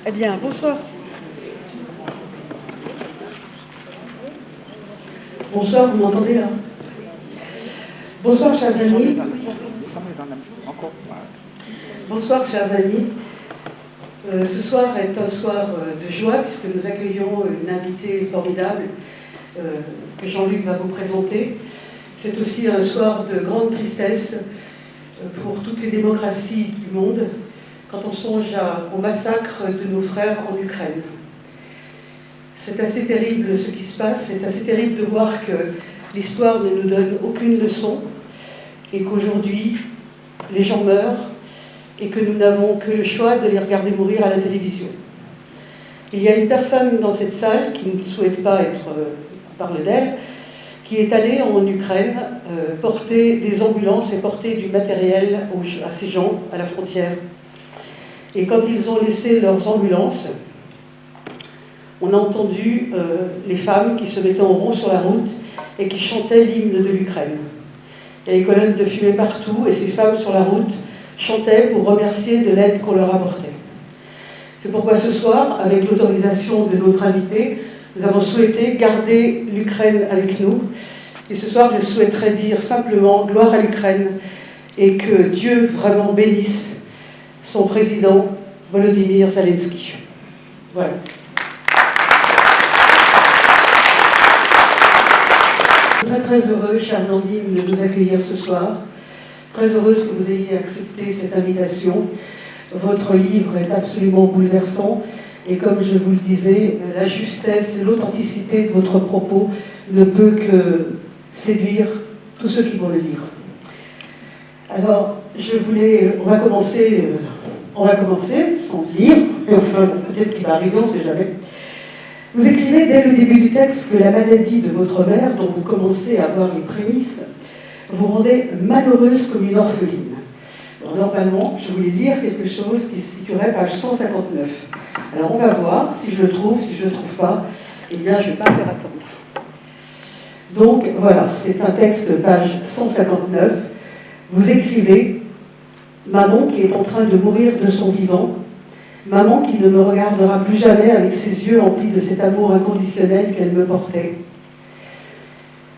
Eh bien, bonsoir. Bonsoir, vous m'entendez là? Bonsoir, chers amis. Bonsoir, chers amis. Ce soir est un soir de joie puisque nous accueillons une invitée formidable que Jean-Luc va vous présenter. C'est aussi un soir de grande tristesse pour toutes les démocraties du monde quand on songe au massacre de nos frères en Ukraine. C'est assez terrible ce qui se passe, c'est assez terrible de voir que l'histoire ne nous donne aucune leçon et qu'aujourd'hui les gens meurent et que nous n'avons que le choix de les regarder mourir à la télévision. Il y a une personne dans cette salle qui ne souhaite pas parler d'elle, qui est allée en Ukraine porter des ambulances et porter du matériel à ces gens à la frontière. Et quand ils ont laissé leurs ambulances, on a entendu les femmes qui se mettaient en rond sur la route et qui chantaient l'hymne de l'Ukraine. Il y a des colonnes de fumée partout et ces femmes sur la route chantaient pour remercier de l'aide qu'on leur apportait. C'est pourquoi ce soir, avec l'autorisation de notre invité, nous avons souhaité garder l'Ukraine avec nous. Et ce soir, je souhaiterais dire simplement gloire à l'Ukraine et que Dieu vraiment bénisse son président Volodymyr Zelensky. Voilà. Très très heureux, chère Nandine, de vous accueillir ce soir. Très heureuse que vous ayez accepté cette invitation. Votre livre est absolument bouleversant et comme je vous le disais, la justesse et l'authenticité de votre propos ne peut que séduire tous ceux qui vont le lire. Alors, on va commencer sans lire, enfin peut-être qu'il va arriver, on ne sait jamais. Vous écrivez dès le début du texte que la maladie de votre mère, dont vous commencez à voir les prémices, vous rendait malheureuse comme une orpheline. Alors, normalement, je voulais lire quelque chose qui se situerait page 159. Alors on va voir si je le trouve, si je ne le trouve pas, eh bien je ne vais pas faire attendre. Donc voilà, c'est un texte page 159. Vous écrivez « Maman qui est en train de mourir de son vivant, maman qui ne me regardera plus jamais avec ses yeux emplis de cet amour inconditionnel qu'elle me portait.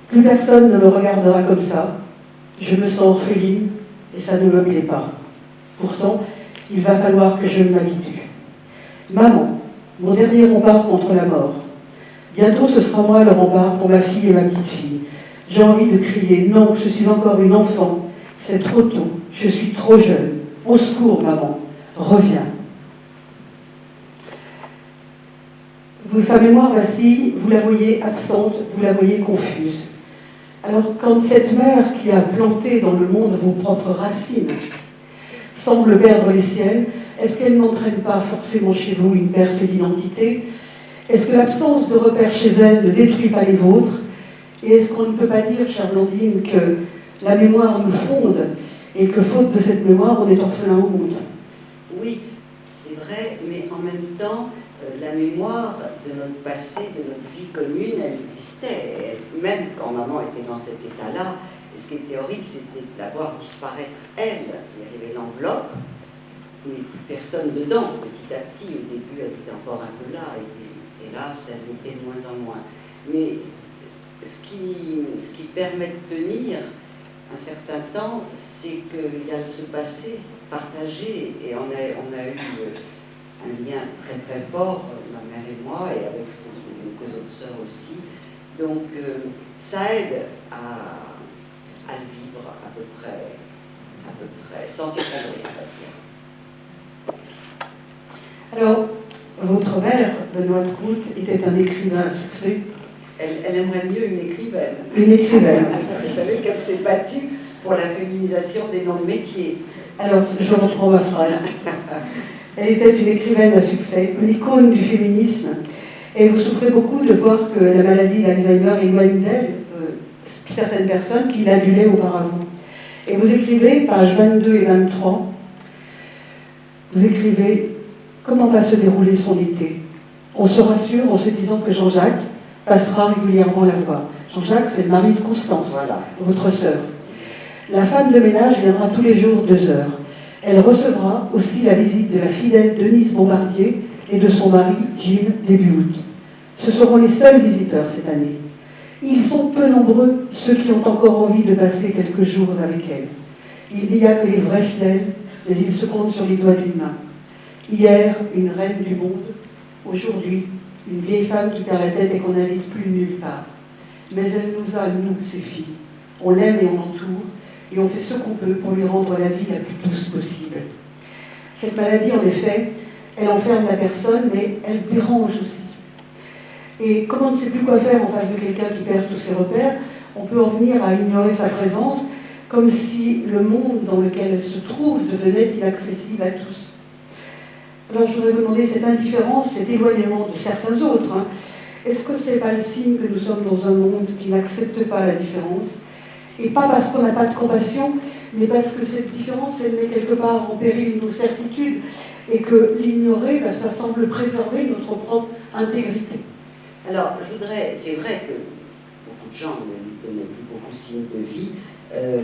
Plus personne ne me regardera comme ça. Je me sens orpheline et ça ne me plaît pas. Pourtant, il va falloir que je m'habitue. Maman, mon dernier rempart contre la mort. Bientôt ce sera moi le rempart pour ma fille et ma petite fille. J'ai envie de crier, non, je suis encore une enfant. C'est trop tôt, je suis trop jeune. Au secours, maman, reviens. Sa mémoire vacille, vous la voyez absente, vous la voyez confuse. Alors quand cette mère qui a planté dans le monde vos propres racines semble perdre les siennes, est-ce qu'elle n'entraîne pas forcément chez vous une perte d'identité? Est-ce que l'absence de repères chez elle ne détruit pas les vôtres? Et est-ce qu'on ne peut pas dire, chère Blandine, que la mémoire nous fonde et que faute de cette mémoire, on est orphelin au monde? Oui, c'est vrai, mais en même temps, la mémoire de notre passé, de notre vie commune, elle existait. Même quand maman était dans cet état-là, et ce qui était horrible, c'était de la voir disparaître elle, parce qu'il y avait l'enveloppe, mais plus personne dedans. Petit à petit, au début, elle était encore un peu là, et hélas, elle était de moins en moins. Mais ce qui permet de tenir un certain temps, c'est qu'il y a ce passé partagé, et on a eu un lien très très fort, ma mère et moi, et avec nos autres sœurs aussi. Donc ça aide à le vivre à peu près, sans s'effondrer, on va dire. Alors, votre mère, Benoît Groult, était un écrivain à succès. Elle aimerait mieux une écrivaine. Une écrivaine. Vous savez qu'elle s'est battue pour la féminisation des noms de métiers. Alors, je reprends ma phrase. Elle était une écrivaine à succès, une icône du féminisme. Et vous souffrez beaucoup de voir que la maladie d'Alzheimer éloigne d'elle certaines personnes qui l'adulaient auparavant. Et vous écrivez, pages 22 et 23, vous écrivez « Comment va se dérouler son été ?» On se rassure en se disant que Jean-Jacques passera régulièrement la voir. Jean-Jacques, c'est le mari de Constance, voilà, votre sœur. La femme de ménage viendra tous les jours 2 heures. Elle recevra aussi la visite de la fidèle Denise Bombardier, et de son mari, Jim, début août. Ce seront les seuls visiteurs cette année. Ils sont peu nombreux, ceux qui ont encore envie de passer quelques jours avec elle. Il n'y a que les vrais fidèles, mais ils se comptent sur les doigts d'une main. Hier, une reine du monde, aujourd'hui, une vieille femme qui perd la tête et qu'on n'invite plus nulle part. Mais elle nous a, nous, ses filles. On l'aime et on l'entoure, et on fait ce qu'on peut pour lui rendre la vie la plus douce possible. Cette maladie, en effet, elle enferme la personne, mais elle dérange aussi. Et comme on ne sait plus quoi faire en face de quelqu'un qui perd tous ses repères, on peut en venir à ignorer sa présence, comme si le monde dans lequel elle se trouve devenait inaccessible à tous. Alors je voudrais vous demander cette indifférence, cet éloignement de certains autres. Est-ce que ce n'est pas le signe que nous sommes dans un monde qui n'accepte pas la différence? Et pas parce qu'on n'a pas de compassion, mais parce que cette différence, elle met quelque part en péril nos certitudes, et que l'ignorer, ça semble préserver notre propre intégrité. Alors, c'est vrai que beaucoup de gens ne donnaient plus beaucoup signe de vie,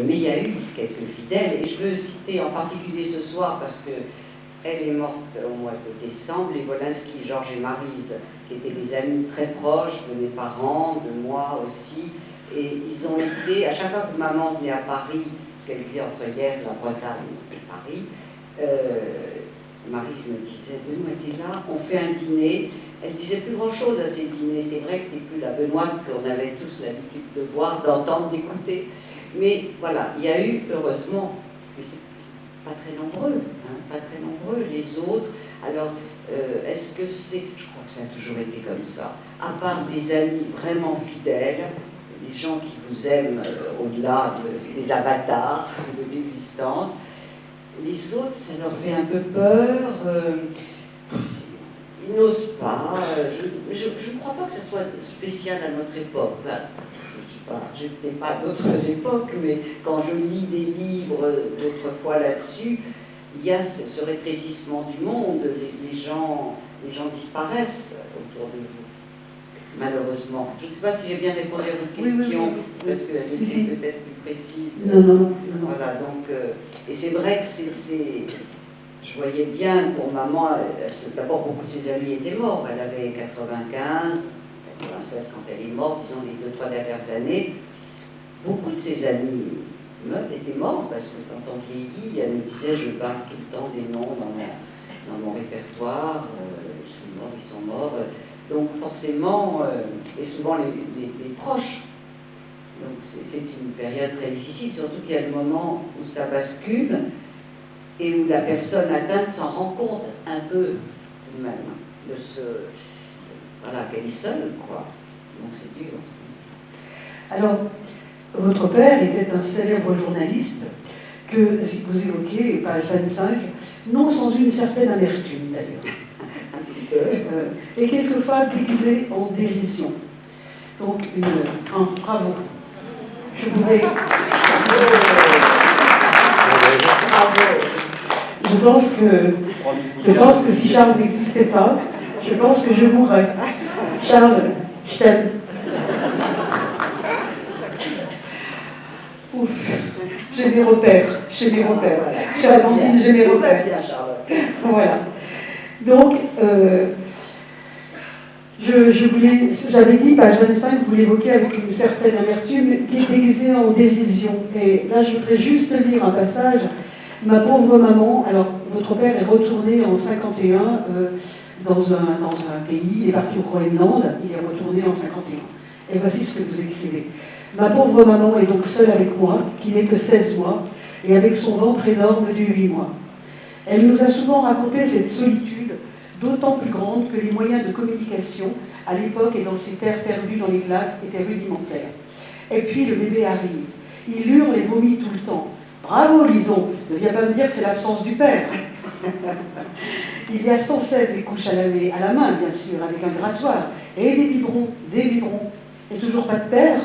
mais il y a eu quelques fidèles, et je veux citer en particulier ce soir, parce qu'elle est morte au mois de décembre, les Wolinski, Georges et Maryse, qui étaient des amis très proches de mes parents, de moi aussi, et ils ont été, à chaque fois que maman venait à Paris, parce qu'elle vivait entre hier, la Bretagne et Paris, Maryse me disait, Benoît était là, on fait un dîner. Elle disait plus grand-chose à ces dîners. C'est vrai que c'était plus la Benoît qu'on avait tous l'habitude de voir, d'entendre, d'écouter. Mais voilà, il y a eu, heureusement, mais c'est pas très nombreux, pas très nombreux, les autres. Alors, est-ce que c'est... Je crois que ça a toujours été comme ça. À part des amis vraiment fidèles, des gens qui vous aiment au-delà des avatars de l'existence, les autres, ça leur fait un peu peur. Ils n'osent pas. Je ne crois pas que ça soit spécial à notre époque. Enfin, je n'ai peut-être pas d'autres époques, mais quand je lis des livres d'autrefois là-dessus, il y a ce rétrécissement du monde. Les gens disparaissent autour de vous, malheureusement. Je ne sais pas si j'ai bien répondu à votre question, oui. Parce qu'elle était peut-être plus précise. Non. Voilà, donc, et c'est vrai que je voyais bien pour maman, d'abord beaucoup de ses amis étaient morts. Elle avait 95, 96 quand elle est morte, disons les 2-3 dernières années. Beaucoup de ses amis étaient morts parce que quand on vieillit, elle me disait je barre tout le temps des noms dans mon répertoire, ils sont morts. Donc forcément, et souvent les proches. Donc c'est une période très difficile, surtout qu'il y a le moment où ça bascule et où la personne atteinte s'en rend compte un peu tout de même, voilà, qu'elle est seule, quoi. Donc c'est dur. Alors, votre père était un célèbre journaliste que vous évoquez, page 25, non sans une certaine amertume d'ailleurs, Un petit peu. Et quelquefois déguisé en dérision. Donc, bravo. Je voudrais... Je pense que si Charles n'existait pas, je pense que je mourrais. Charles, je t'aime. Ouf, j'ai mes repères. Charles-Andine, j'ai mes repères. Voilà. Donc, j'avais dit, page 25, vous l'évoquez avec une certaine amertume, qui est déguisée en dérision. Et là, je voudrais juste lire un passage. Ma pauvre maman, alors votre père est retourné en 51 dans un pays, il est parti au Groenland, il est retourné en 51. Et voici ce que vous écrivez. Ma pauvre maman est donc seule avec moi, qui n'est que 16 mois, et avec son ventre énorme de 8 mois. Elle nous a souvent raconté cette solitude, d'autant plus grande que les moyens de communication, à l'époque et dans ces terres perdues dans les glaces, étaient rudimentaires. Et puis le bébé arrive. Il hurle et vomit tout le temps. Bravo, Lison, ne viens pas me dire que c'est l'absence du père. Il y a sans cesse des couches à laver, à la main bien sûr, avec un grattoir, et des biberons, et toujours pas de père.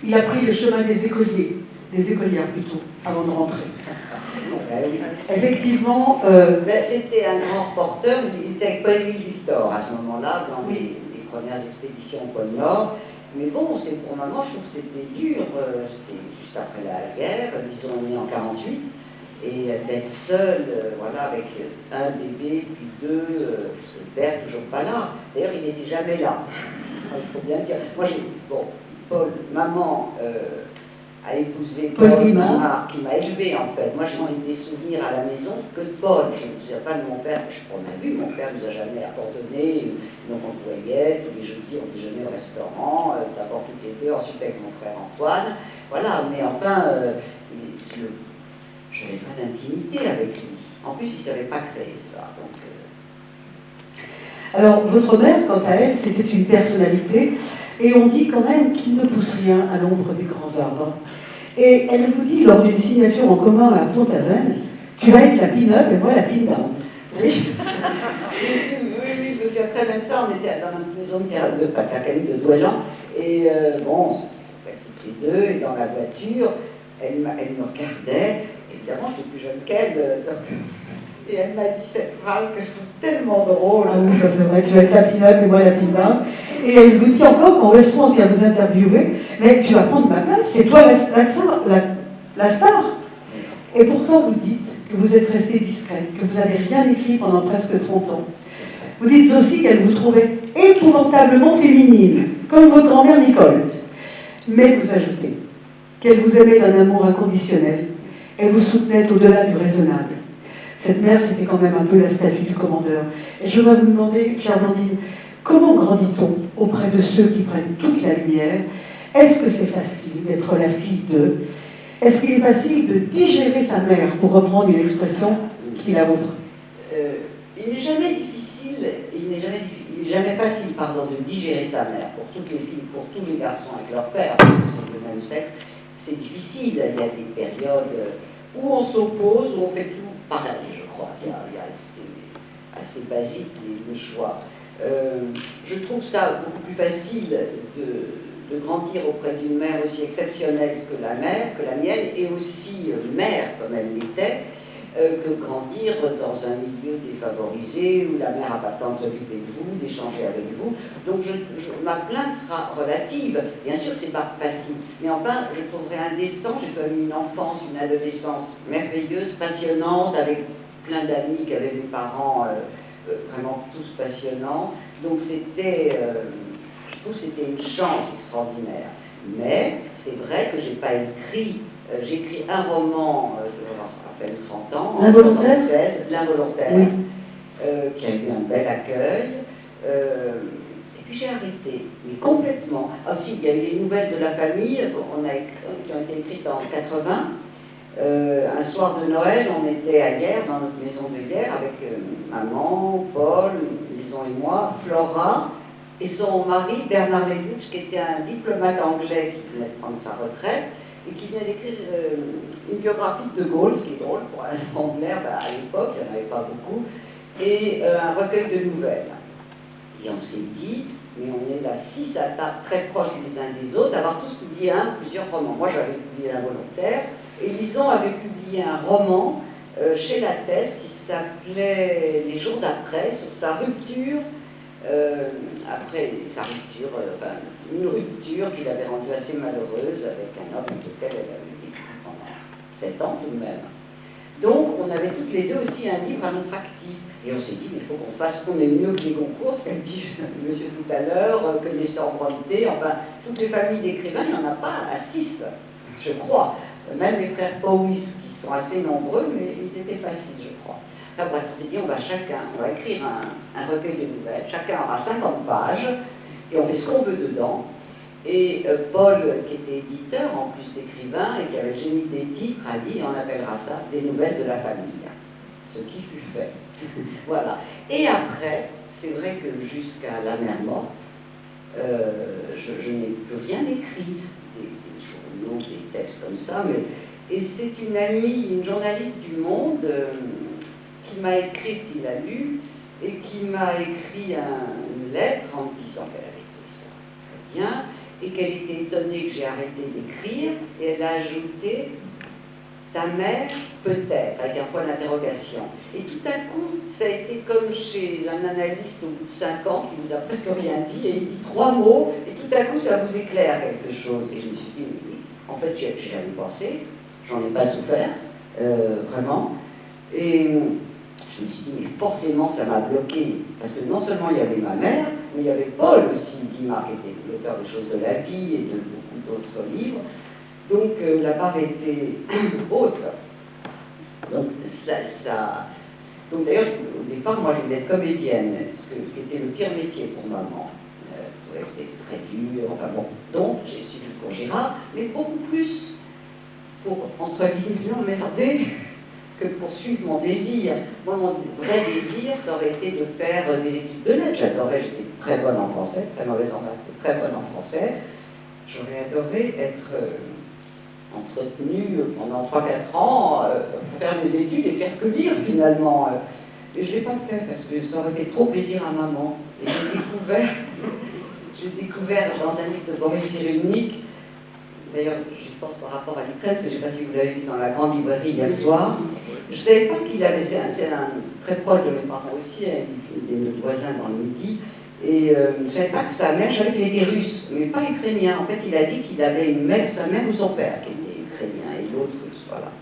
Il a pris le chemin des écolières plutôt, avant de rentrer. Effectivement... C'était un grand reporter, il était avec Paul-Émile Victor à ce moment-là, dans les premières expéditions au pôle Nord. Mais bon, pour maman, je trouve que c'était dur, c'était juste après la guerre, ils sont nés en 48, et d'être seule, voilà, avec un bébé, puis deux, le père toujours pas là. D'ailleurs, il n'était jamais là. Il faut bien dire. Moi, bon, Paul, maman a épousé Paul qui m'a élevé en fait. Moi, j'ai des souvenirs à la maison que de Paul. Je ne me souviens pas de mon père. On a vu, mon père nous a jamais abandonnés. Donc on se voyait tous les jeudis, on déjeunait au restaurant, d'abord toutes les deux, ensuite avec mon frère Antoine. Voilà, mais enfin, je n'avais pas d'intimité avec lui. En plus, il ne savait pas créer ça. Donc, Alors, votre mère, quant à elle, c'était une personnalité, et on dit quand même qu'il ne pousse rien à l'ombre des grands arbres. Et elle vous dit, lors d'une signature en commun à Pont-Aven, tu vas être la pin-up et moi la pin-down. Oui, je me souviens très bien de ça. On était dans notre maison de Patacali de Douélan, et bon, on se trouvait toutes les deux, et dans la voiture, elle me regardait. Évidemment, j'étais plus jeune qu'elle, et elle m'a dit cette phrase que je trouve tellement drôle. Ah oui, ça c'est vrai, tu vas être la pin-up et moi la pin-down. Et elle vous dit encore qu'en Westmont vient vous interviewer, mais tu vas prendre ma place, c'est toi la star. Et pourtant, vous dites que vous êtes resté discrète, que vous n'avez rien écrit pendant presque 30 ans. Vous dites aussi qu'elle vous trouvait épouvantablement féminine, comme votre grand-mère Nicole. Mais vous ajoutez qu'elle vous aimait d'un amour inconditionnel et vous soutenait au-delà du raisonnable. Cette mère, c'était quand même un peu la statue du commandeur. Et je voudrais vous demander, chère Blandine, comment grandit-on auprès de ceux qui prennent toute la lumière? Est-ce que c'est facile d'être la fille d'eux? Est-ce qu'il est facile de digérer sa mère, pour reprendre une expression qui est la vôtre? Il n'est jamais difficile, il n'est jamais facile, pardon, de digérer sa mère. Pour toutes les filles, pour tous les garçons avec leur père, parce que c'est le même sexe, c'est difficile. Il y a des périodes où on s'oppose, où on fait tout pareil, je crois. Il y a assez basique le choix. Je trouve ça beaucoup plus facile de grandir auprès d'une mère aussi exceptionnelle que la mienne, et aussi mère comme elle l'était, que grandir dans un milieu défavorisé où la mère n'a pas le temps de s'occuper de vous, d'échanger avec vous. Donc ma plainte sera relative. Bien sûr que ce n'est pas facile, mais enfin, je trouverais indécent. J'ai connu une enfance, une adolescence merveilleuse, passionnante, avec plein d'amis qui avaient mes parents vraiment tous passionnants. Donc c'était, je trouve que c'était une chance extraordinaire. Mais c'est vrai que j'ai pas écrit, j'ai écrit un roman, je dois avoir à peine 30 ans, en 1976, L'Involontaire, oui. Qui a eu un bel accueil. Et puis j'ai arrêté, mais complètement. Ah si, il y a eu les nouvelles de la famille qui ont été écrites en 80. Un soir de Noël, on était à Hyères, dans notre maison de Hyères, avec maman, Paul, Lison et moi, Flora, et son mari, Bernard Levitch, qui était un diplomate anglais qui venait de prendre sa retraite, et qui vient d'écrire une biographie de De Gaulle, ce qui est drôle pour un anglais, à l'époque, il n'y en avait pas beaucoup, et un recueil de nouvelles. Et on s'est dit, mais on est là 6 à table, très proches les uns des autres, d'avoir tous publié plusieurs romans. Moi, j'avais publié L'Involontaire, et Lison avait publié un roman chez Lattès qui s'appelait Les jours d'après, sur sa rupture, après sa rupture, enfin une rupture qu'il avait rendue assez malheureuse avec un homme avec lequel elle avait vécu pendant 7 ans tout de même. Donc on avait toutes les deux aussi un livre à notre actif. Et on s'est dit, mais il faut qu'on fasse, qu'on est mieux que les concours, ce qu'a dit monsieur tout à l'heure, que les sœurs Brontë, enfin toutes les familles d'écrivains, il n'y en a pas à 6, je crois. Même les frères Powys, qui sont assez nombreux, mais ils n'étaient pas 6, je crois. Enfin bref, on s'est dit, on va écrire un recueil de nouvelles, chacun aura 50 pages, et on fait ce qu'on veut dedans. Et Paul, qui était éditeur en plus d'écrivain, et qui avait le génie des titres, a dit, on appellera ça des nouvelles de la famille. Ce qui fut fait. Voilà. Et après, c'est vrai que jusqu'à La Mère morte, je n'ai plus rien écrit. Des journaux, des textes comme ça, et c'est une amie, une journaliste du Monde, qui m'a écrit ce qu'il a lu, et qui m'a écrit une lettre en me disant qu'elle avait trouvé ça très bien, et qu'elle était étonnée que j'ai arrêté d'écrire, et elle a ajouté « ta mère, peut-être », avec un point d'interrogation. Et tout à coup, ça a été comme chez un analyste au bout de 5 ans, qui vous a presque rien dit, et il dit 3 mots, et tout à coup, ça vous éclaire quelque chose. Et je me suis dit, mais, en fait, j'y avais pensé, j'en ai pas souffert, vraiment. Et je me suis dit, mais forcément, ça m'a bloqué. Parce que non seulement il y avait ma mère, mais il y avait Paul aussi, Guimard, qui était l'auteur des Choses de la vie et de beaucoup d'autres livres. Donc la barre était haute. Donc Donc d'ailleurs, au départ, moi, je voulais être comédienne, ce qui était le pire métier pour maman. C'était très dur, enfin bon. Donc j'ai suivi le cours Girard, mais beaucoup plus pour, entre guillemets, emmerder que pour suivre mon désir. Moi, mon vrai désir, ça aurait été de faire des études de lettres. J'adorais, j'étais très bonne en français, très mauvaise en maths, très bonne en français. J'aurais adoré être entretenue pendant 3-4 ans pour faire des études et faire que lire finalement. Et je ne l'ai pas fait parce que ça aurait fait trop plaisir à maman. Et j'ai découvert dans un livre de Boris Cyrulnik, d'ailleurs je pense par rapport à l'Ukraine, parce que je ne sais pas si vous l'avez vu dans la grande librairie hier soir, je ne savais pas qu'il avait, c'est un très proche de mes parents aussi, il est notre voisin dans le Midi, et je ne savais pas que sa mère, je savais qu'il était russe, mais pas ukrainien. En fait, il a dit qu'il avait une mère, sa mère ou son père qui était ukrainien, et l'autre russe, voilà.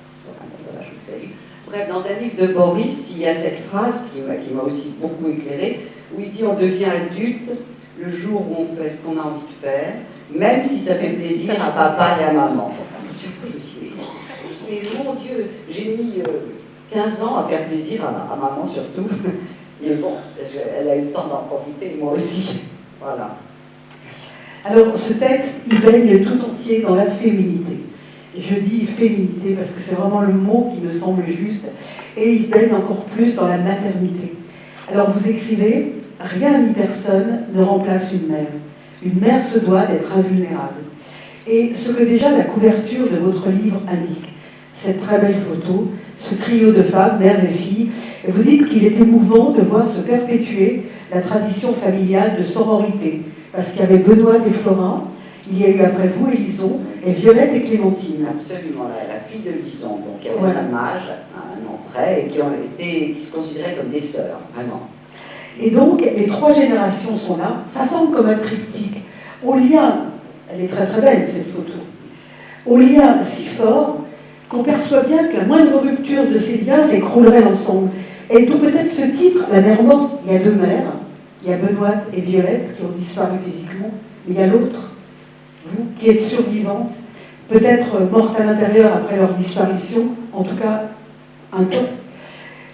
Voilà, je le salue. Bref, dans un livre de Boris, il y a cette phrase qui m'a aussi beaucoup éclairée, où il dit « On devient adulte le jour où on fait ce qu'on a envie de faire, même si ça fait plaisir à papa et à maman. » Je me suis dit, mais mon Dieu, j'ai mis 15 ans à faire plaisir à maman surtout. Mais bon, elle a eu le temps d'en profiter, moi aussi. Voilà. Alors, ce texte, il baigne tout entier dans la féminité. Je dis féminité parce que c'est vraiment le mot qui me semble juste. Et il baigne encore plus dans la maternité. Alors, vous écrivez, rien ni personne ne remplace une mère. Une mère se doit d'être invulnérable. Et ce que déjà la couverture de votre livre indique, cette très belle photo, ce trio de femmes, mères et filles, vous dites qu'il est émouvant de voir se perpétuer la tradition familiale de sororité, parce qu'il y avait Benoît et Florin, il y a eu après vous Élison, et Violette et Clémentine. Absolument, la fille de Lison, donc qui avait le même âge, un an près, et qui se considéraient comme des sœurs, vraiment. Et donc, les 3 générations sont là, ça forme comme un triptyque, au lien, elle est très très belle cette photo, au lien si fort qu'on perçoit bien que la moindre rupture de ces liens s'écroulerait l'ensemble. Et d'où peut-être ce titre, La mère morte, il y a 2 mères, il y a Benoît et Violette qui ont disparu physiquement, mais il y a l'autre, vous qui êtes survivante, peut-être morte à l'intérieur après leur disparition, en tout cas un temps.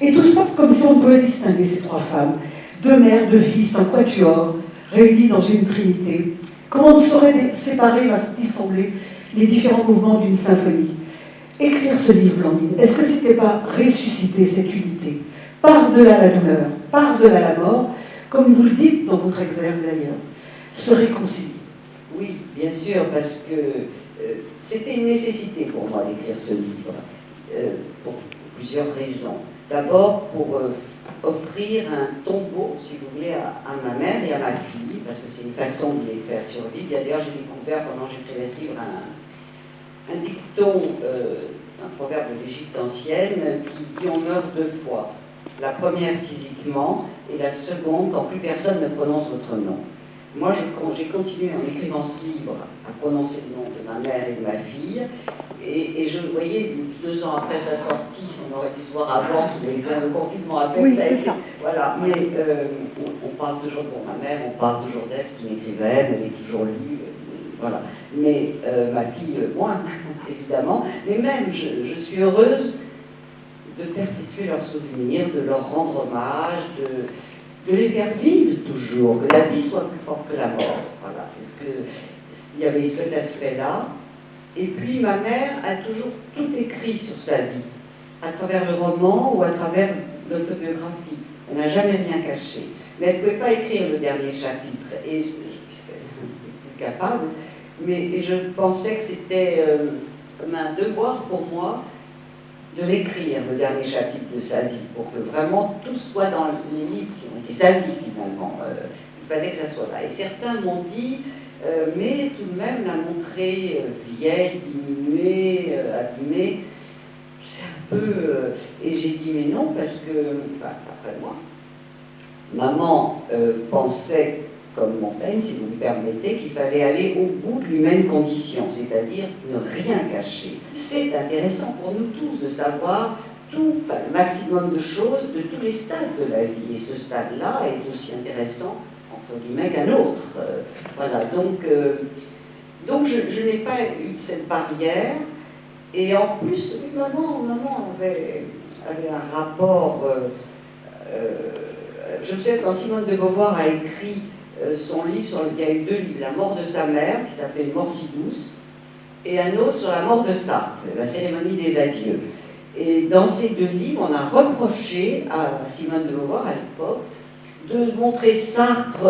Et tout se passe comme si on pouvait distinguer ces 3 femmes, 2 mères, 2 filles, c'est un quatuor, réunis dans une trinité. Comment on saurait séparer, m'a-t-il semblé, les différents mouvements d'une symphonie? Écrire ce livre, Blandine, est-ce que c'était pas ressusciter cette unité, par-delà la douleur, par-delà la mort, comme vous le dites dans votre exergue d'ailleurs, se réconcilier? Oui, bien sûr, parce que c'était une nécessité pour moi d'écrire ce livre, pour plusieurs raisons. D'abord, pour offrir un tombeau, si vous voulez, à ma mère et à ma fille, parce que c'est une façon de les faire survivre. D'ailleurs, j'ai découvert, pendant que j'écrivais ce livre, un dicton, un proverbe de l'Égypte ancienne, qui dit « On meurt 2 fois. La première physiquement, et la seconde quand plus personne ne prononce votre nom. » Moi, j'ai continué en écrivant ce livre à prononcer le nom de ma mère et de ma fille, et je le voyais 2 ans après sa sortie, on aurait dû se voir avant, mais le confinement a fait oui, ça. C'est ça. Voilà, mais on parle toujours de ma mère, on parle toujours d'elle, c'est une écrivaine, elle est toujours lue, voilà. Mais ma fille, moins, évidemment, mais même, je suis heureuse de perpétuer leurs souvenirs, de leur rendre hommage, de les faire vivre toujours, que la vie soit plus forte que la mort. Voilà, c'est ce que... Il y avait cet aspect-là. Et puis ma mère a toujours tout écrit sur sa vie, à travers le roman ou à travers l'autobiographie. Elle n'a jamais rien caché. Mais elle ne pouvait pas écrire le dernier chapitre, et puisqu'elle n'est plus capable, et je pensais que c'était comme un devoir pour moi de l'écrire, le dernier chapitre de sa vie, pour que vraiment tout soit dans les livres qui ont été sa vie finalement. Il fallait que ça soit là. Et certains m'ont dit, mais tout de même la montrer vieille, diminuée, abîmée, c'est un peu... et j'ai dit, mais non, parce que, enfin, après moi, maman pensait comme Montaigne, si vous me permettez, qu'il fallait aller au bout de l'humaine condition, c'est-à-dire ne rien cacher. C'est intéressant pour nous tous de savoir tout, enfin, le maximum de choses de tous les stades de la vie. Et ce stade-là est aussi intéressant, entre guillemets, qu'un autre. Voilà, donc je n'ai pas eu cette barrière. Et en plus, maman avait un rapport. Je me souviens quand Simone de Beauvoir a écrit son livre, il y a eu 2 livres, La mort de sa mère, qui s'appelait Mort si douce, et un autre sur la mort de Sartre, La cérémonie des adieux. Et dans ces 2 livres, on a reproché à Simone de Beauvoir, à l'époque, de montrer Sartre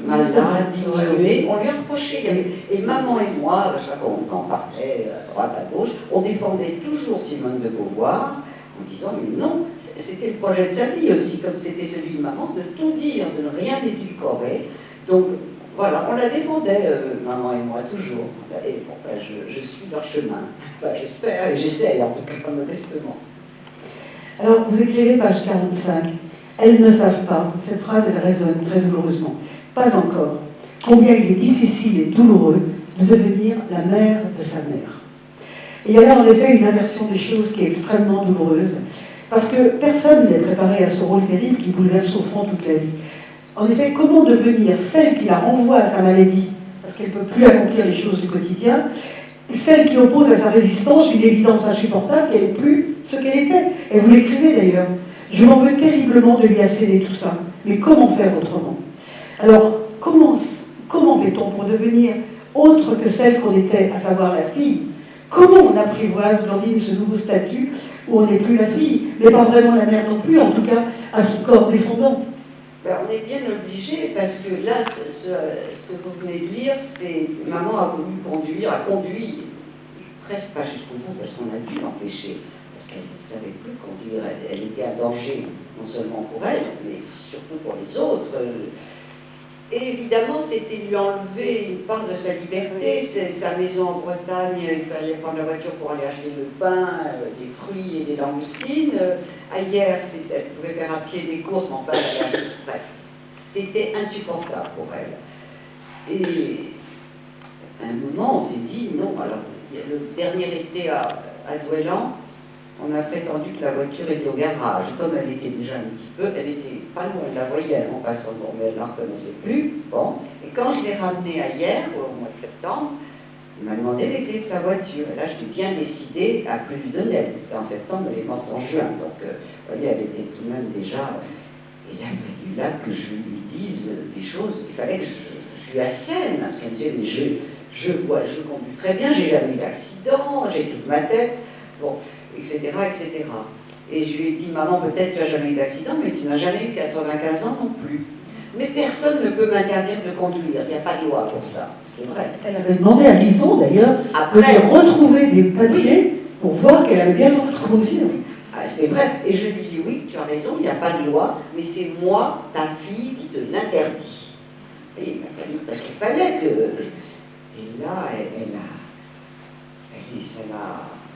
malade, diminué. On lui a reproché. Et maman et moi, à chaque fois qu'on en parlait à droite, à gauche, on défendait toujours Simone de Beauvoir en disant mais non, c'était le projet de sa vie aussi, comme c'était celui de maman, de tout dire, de ne rien édulcorer. Donc voilà, on la défendait, maman et moi, toujours. Et bon, ben, je suis leur chemin. Enfin, j'espère, et j'essaie en tout cas modestement. Alors, vous écrivez page 45. Elles ne savent pas, cette phrase elle résonne très douloureusement, pas encore, combien il est difficile et douloureux de devenir la mère de sa mère. Et il y avait en effet une inversion des choses qui est extrêmement douloureuse, parce que personne n'est préparé à ce rôle terrible qui bouleverse au fond toute la vie. En effet, comment devenir celle qui la renvoie à sa maladie, parce qu'elle ne peut plus accomplir les choses du quotidien, celle qui oppose à sa résistance une évidence insupportable qu'elle n'est plus ce qu'elle était. Et vous l'écrivez d'ailleurs. Je m'en veux terriblement de lui asséner tout ça. Mais comment faire autrement? Alors, comment fait-on pour devenir autre que celle qu'on était, à savoir la fille? Comment on apprivoise, Blandine, ce nouveau statut où on n'est plus la fille, mais pas vraiment la mère non plus, en tout cas à son corps défendant? Ben, on est bien obligé parce que là, ce que vous venez de lire, c'est maman a voulu a conduit, presque pas jusqu'au bout parce qu'on a dû l'empêcher. Parce qu'elle ne savait plus conduire, elle était à danger, non seulement pour elle, mais surtout pour les autres. Et évidemment, c'était lui enlever une part de sa liberté. C'est sa maison en Bretagne, il fallait prendre la voiture pour aller acheter le pain, des fruits et des langoustines. Ailleurs, elle pouvait faire à pied des courses, mais enfin, elle allait acheter. Bref, c'était insupportable pour elle. Et à un moment, on s'est dit, non, alors, le dernier été à Douélan, on a prétendu que la voiture était au garage. Comme elle était déjà un petit peu, elle était pas loin, elle la voyait en passant, bon, mais elle ne la reconnaissait plus. Bon. Et quand je l'ai ramenée hier, au mois de septembre, il m'a demandé les clés de sa voiture. Et là, je l'ai bien décidé à plus lui donner. C'était en septembre, elle est morte en juin. Donc, vous voyez, elle était tout de même déjà... Il a fallu là que je lui dise des choses. Il fallait que je lui assène, parce qu'elle me disait, mais je conduis très bien, j'ai jamais eu d'accident, j'ai toute ma tête. Bon, etc., etc. Et je lui ai dit, maman, peut-être tu n'as jamais eu d'accident, mais tu n'as jamais eu 95 ans non plus. Mais personne ne peut m'interdire de conduire, il n'y a pas de loi pour ça, c'est vrai. Elle avait demandé à Lison, d'ailleurs, de lui retrouver des papiers pour voir qu'elle avait bien le droit de conduire. Ah, c'est vrai, et je lui dis, oui, tu as raison, il n'y a pas de loi, mais c'est moi, ta fille, qui te l'interdit. Et il m'a fallu, parce qu'il fallait que... Et là,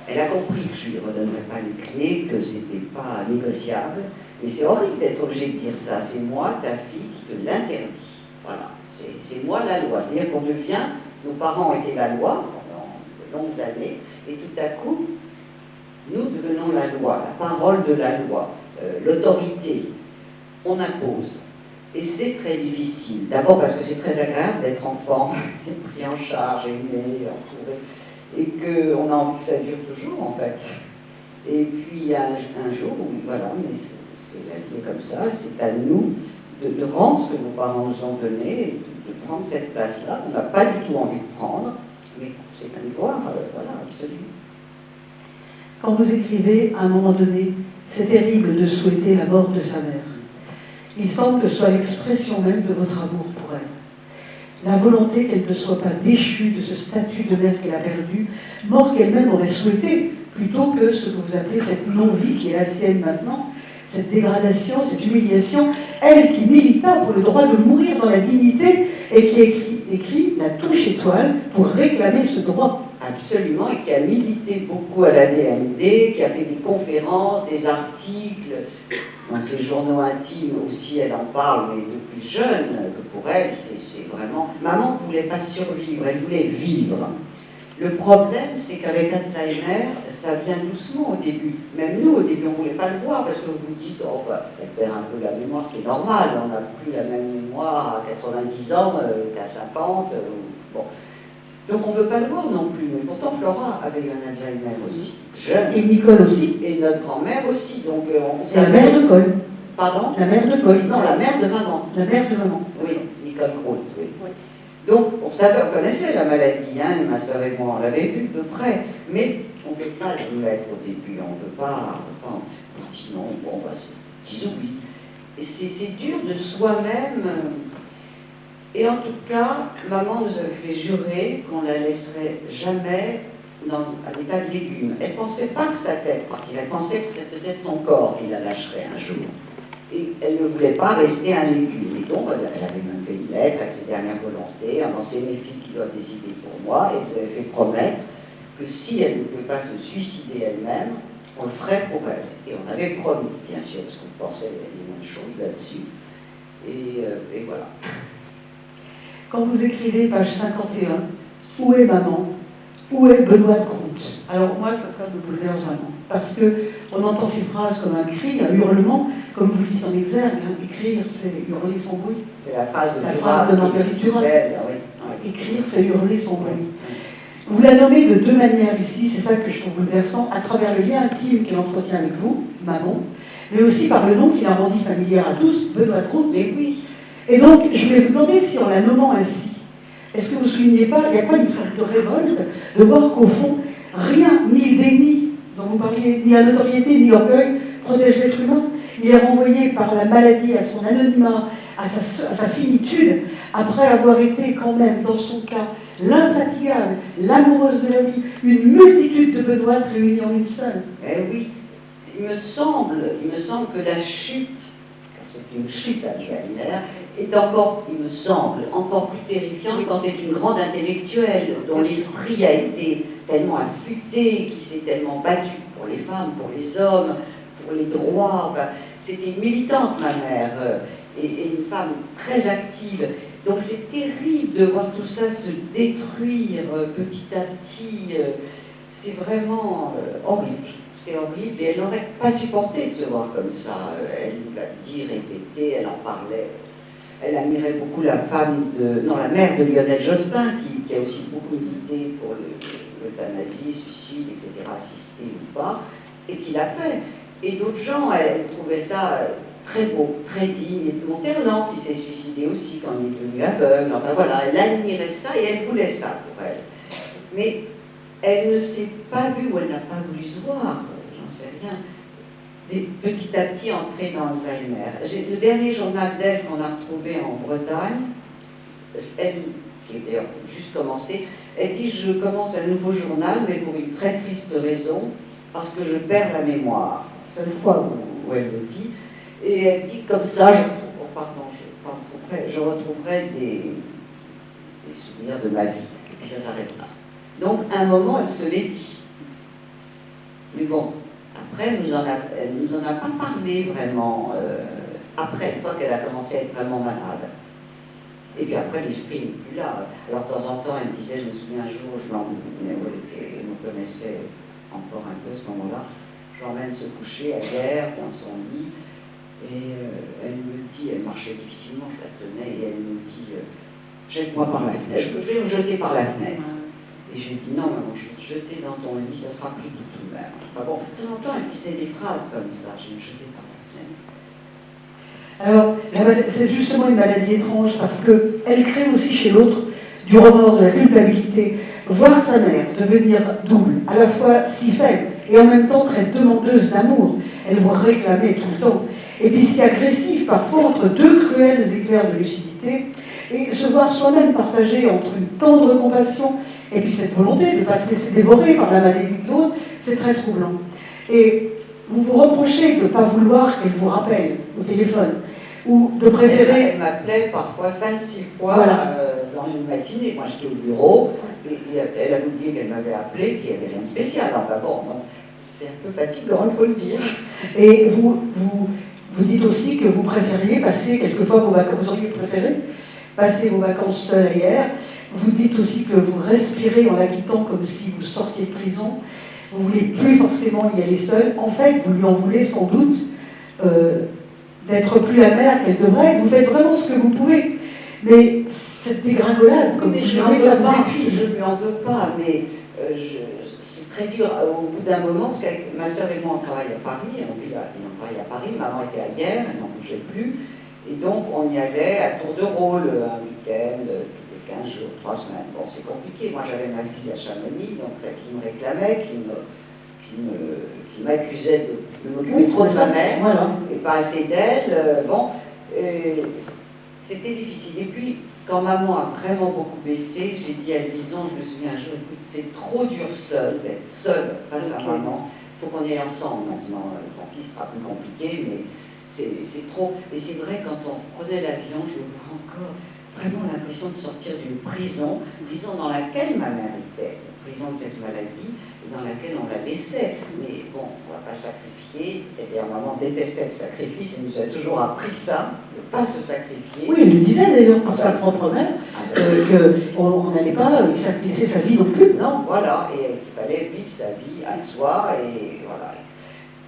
elle a compris que je ne lui redonnerais pas les clés, que ce n'était pas négociable. Mais c'est horrible d'être obligé de dire ça. C'est moi, ta fille, qui te l'interdit. Voilà. C'est moi la loi. C'est-à-dire qu'on devient, nos parents étaient la loi pendant de longues années, et tout à coup, nous devenons la loi, la parole de la loi, l'autorité. On impose. Et c'est très difficile. D'abord parce que c'est très agréable d'être enfant, pris en charge, aimé, entouré. Et qu'on a envie que ça dure toujours, en fait. Et puis, un jour, voilà, mais c'est la vie comme ça, c'est à nous de rendre ce que nos parents nous ont donné, de prendre cette place-là, qu'on n'a pas du tout envie de prendre, mais c'est un devoir, voilà, absolu. Quand vous écrivez, à un moment donné, c'est terrible de souhaiter la mort de sa mère. Il semble que ce soit l'expression même de votre amour pour elle. La volonté qu'elle ne soit pas déchue de ce statut de mère qu'elle a perdu, mort qu'elle-même aurait souhaité, plutôt que ce que vous appelez cette non-vie qui est la sienne maintenant, cette dégradation, cette humiliation, elle qui milita pour le droit de mourir dans la dignité et qui écrit la touche étoile pour réclamer ce droit. Absolument, et qui a milité beaucoup à la DMD, qui a fait des conférences, des articles, dans ses journaux intimes aussi, elle en parle, mais depuis jeune, que pour elle, c'est vraiment... Maman ne voulait pas survivre, elle voulait vivre. Le problème, c'est qu'avec Alzheimer, ça vient doucement au début. Même nous, au début, on ne voulait pas le voir, parce que vous dites, oh, bah, elle perd un peu la mémoire, ce qui est normal, on n'a plus la même mémoire à 90 ans qu'à 50, bon. Donc on ne veut pas le voir non plus, mais pourtant Flora avait eu un Alzheimer aussi, jeune. Et Nicole aussi. Et notre grand-mère aussi, donc on C'est la mère de Paul. Pardon? La mère de Paul. Non, la mère de maman. La mère de maman. Oui, Nicole Groth, oui. Donc, on connaissait la maladie, hein, ma soeur et moi, on l'avait vue de près, mais on ne veut pas le mettre au début, on ne veut pas, on se dit non, bon, bah, disons oui. Et c'est dur de soi-même, et en tout cas, maman nous avait fait jurer qu'on ne la laisserait jamais dans un état de légume. Elle ne pensait pas que sa tête partirait, elle pensait que c'était peut-être son corps qui la lâcherait un jour. Et elle ne voulait pas rester un légume. Et donc, elle avait même fait une lettre avec ses dernières volontés, en c'est mes filles qui doivent décider pour moi, et elle avait fait promettre que si elle ne pouvait pas se suicider elle-même, on le ferait pour elle. Et on avait promis, bien sûr, parce qu'on pensait énormément de choses là-dessus. Et voilà. Quand vous écrivez, page 51, où est maman? Où est Benoît de Groot? Alors moi, ça me bouleverse vraiment. Parce qu'on entend ces phrases comme un cri, un hurlement, comme vous le dites en exergue, hein, écrire, c'est hurler sans bruit. C'est la phrase de Marguerite Duras. Oui. Écrire, c'est hurler sans bruit. Vous la nommez de deux manières ici, c'est ça que je trouve bouleversant, à travers le lien intime qu'elle entretient avec vous, maman, mais aussi par le nom qui l'a rendu familière à tous, Benoît de Groot. Mais oui. Et donc, je voulais vous demander si en la nommant ainsi, est-ce que vous ne soulignez pas, il n'y a pas une forme de révolte de voir qu'au fond, rien, ni le déni dont vous parliez, ni la notoriété, ni l'orgueil, protège l'être humain. Il est renvoyé par la maladie à son anonymat, à sa finitude, après avoir été quand même, dans son cas, l'infatigable, l'amoureuse de la vie, une multitude de Benoît réunis en une seule. Eh oui, il me semble que la chute, car c'est une chute Alzheimer, est encore, il me semble, encore plus terrifiante quand c'est une grande intellectuelle dont l'esprit a été tellement affûté, qui s'est tellement battue pour les femmes, pour les hommes, pour les droits. Enfin, c'était une militante, ma mère, et une femme très active. Donc c'est terrible de voir tout ça se détruire petit à petit. C'est vraiment horrible. C'est horrible et elle n'aurait pas supporté de se voir comme ça. Elle nous l'a dit, répété, elle en parlait. Elle admirait beaucoup la mère de Lionel Jospin, qui a aussi beaucoup milité pour l'euthanasie, suicide, etc., assisté ou pas, et qui l'a fait. Et d'autres gens, elle trouvait ça très beau, très digne. Et Monterland, qui s'est suicidé aussi quand il est devenu aveugle. Enfin voilà, elle admirait ça et elle voulait ça pour elle. Mais elle ne s'est pas vue, ou elle n'a pas voulu se voir, j'en sais rien, petit à petit entrer dans Alzheimer. Le dernier journal d'elle qu'on a retrouvé en Bretagne, elle, qui est d'ailleurs juste commencé, elle dit « Je commence un nouveau journal, mais pour une très triste raison, parce que je perds la mémoire. » C'est la seule fois où elle le dit. Et elle dit comme ça, je retrouverai des souvenirs de ma vie. Et puis ça s'arrête là. Donc à un moment, elle se l'est dit. Mais bon, après, elle ne nous en a pas parlé vraiment, après, une fois qu'elle a commencé à être vraiment malade. Et puis après, l'esprit n'est plus là. Alors de temps en temps, elle me disait, je me souviens un jour, je l'emmenais, elle nous connaissait encore un peu à ce moment-là, je l'emmène se coucher à guerre dans son lit, et elle me dit, elle marchait difficilement, je la tenais, et elle me dit, jette-moi par la fenêtre, je vais me jeter par la fenêtre. Et je lui ai dit, non maman, je vais te jeter dans ton lit, ça sera plus tout tout même. Enfin bon, de temps en temps, elle disait des phrases comme ça, je vais me jeter par la fenêtre. Alors, c'est justement une maladie étrange parce qu'elle crée aussi chez l'autre du remords, de la culpabilité. Voir sa mère devenir double, à la fois si faible et en même temps très demandeuse d'amour. Elle vous réclamait tout le temps. Et puis si agressive parfois entre deux cruels éclairs de lucidité. Et se voir soi-même partagé entre une tendre compassion et puis cette volonté de ne pas se laisser dévorer par la maladie de l'autre, c'est très troublant. Et vous vous reprochez de ne pas vouloir qu'elle vous rappelle au téléphone, ou de préférer... Elle m'appelait parfois 5-6 fois voilà. dans une matinée. Moi, j'étais au bureau, et elle a oublié qu'elle m'avait appelé, qu'il n'y avait rien de spécial. Enfin bon, c'est un peu fatigant, il faut le dire. Et vous dites aussi que vous préfériez passer quelquefois vos vacances, vous auriez préféré passer vos vacances seul ailleurs. Vous dites aussi que vous respirez en la quittant comme si vous sortiez de prison. Vous ne voulez plus forcément y aller seul. En fait, vous lui en voulez sans doute d'être plus la mère qu'elle devrait. Vous faites vraiment ce que vous pouvez. Mais cette dégringolade, comme vous savez, ça vous épuise. Je ne lui en veux pas, mais c'est très dur au bout d'un moment, parce que ma soeur et moi, on travaille à Paris, on travaille à Paris, maman était à Hyères, elle n'en bougeait plus, et donc on y allait à tour de rôle, un week-end, tous les 15 jours, 3 semaines. Bon, c'est compliqué, moi j'avais ma fille à Chamonix, donc qui me réclamait, qui m'accusait de m'occuper trop de sa mère, voilà, et pas assez d'elle, c'était difficile. Et puis, quand maman a vraiment beaucoup baissé, j'ai dit à 10 ans, je me souviens un jour, écoute, c'est trop dur d'être seule face à maman. Il faut qu'on y aille ensemble maintenant. Tant pis, ce sera plus compliqué, mais c'est trop. Et c'est vrai, quand on reprenait l'avion, je le vois encore, vraiment l'impression de sortir d'une prison dans laquelle ma mère était, prison de cette maladie, et dans laquelle on la laissait. Mais bon, on ne va pas sacrifier. Et d'ailleurs, maman détestait le sacrifice, elle nous a toujours appris ça, de ne pas se sacrifier. Oui, elle le disait d'ailleurs pour sa propre mère, qu'on n'allait pas sacrifier sa vie non plus. Non, voilà, et qu'il fallait vivre sa vie à soi, et voilà.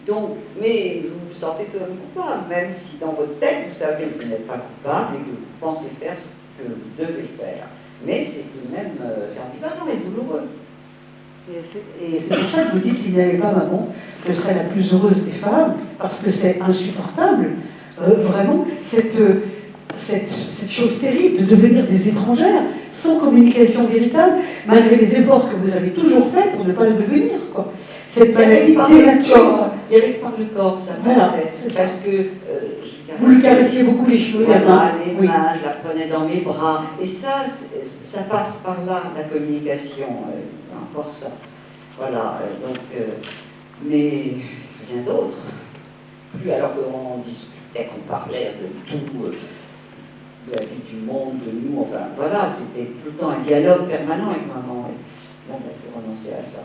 Donc, mais vous vous sentez quand même coupable, même si dans votre tête, vous savez que vous n'êtes pas coupable et que vous pensez faire ce que vous devez faire. Mais c'est tout de même, c'est ambivalent et douloureux. Et c'est pour ça que vous dites, s'il n'y avait pas maman, je serais la plus heureuse des femmes, parce que c'est insupportable, vraiment, cette chose terrible de devenir des étrangères, sans communication véritable, malgré les efforts que vous avez toujours faits pour ne pas le devenir, quoi. Cette maladie dénature. Il y avait par le corps, ça passait. Voilà, parce que vous lui caressiez beaucoup les cheveux, voilà, les mains. Les mains, je la prenais dans mes bras. Et ça passe par là, la communication, encore ça. Voilà, mais rien d'autre. Plus alors qu'on discutait, qu'on parlait de tout, de la vie du monde, de nous, enfin voilà, c'était tout le temps un dialogue permanent avec maman. Et on a pu renoncer à ça.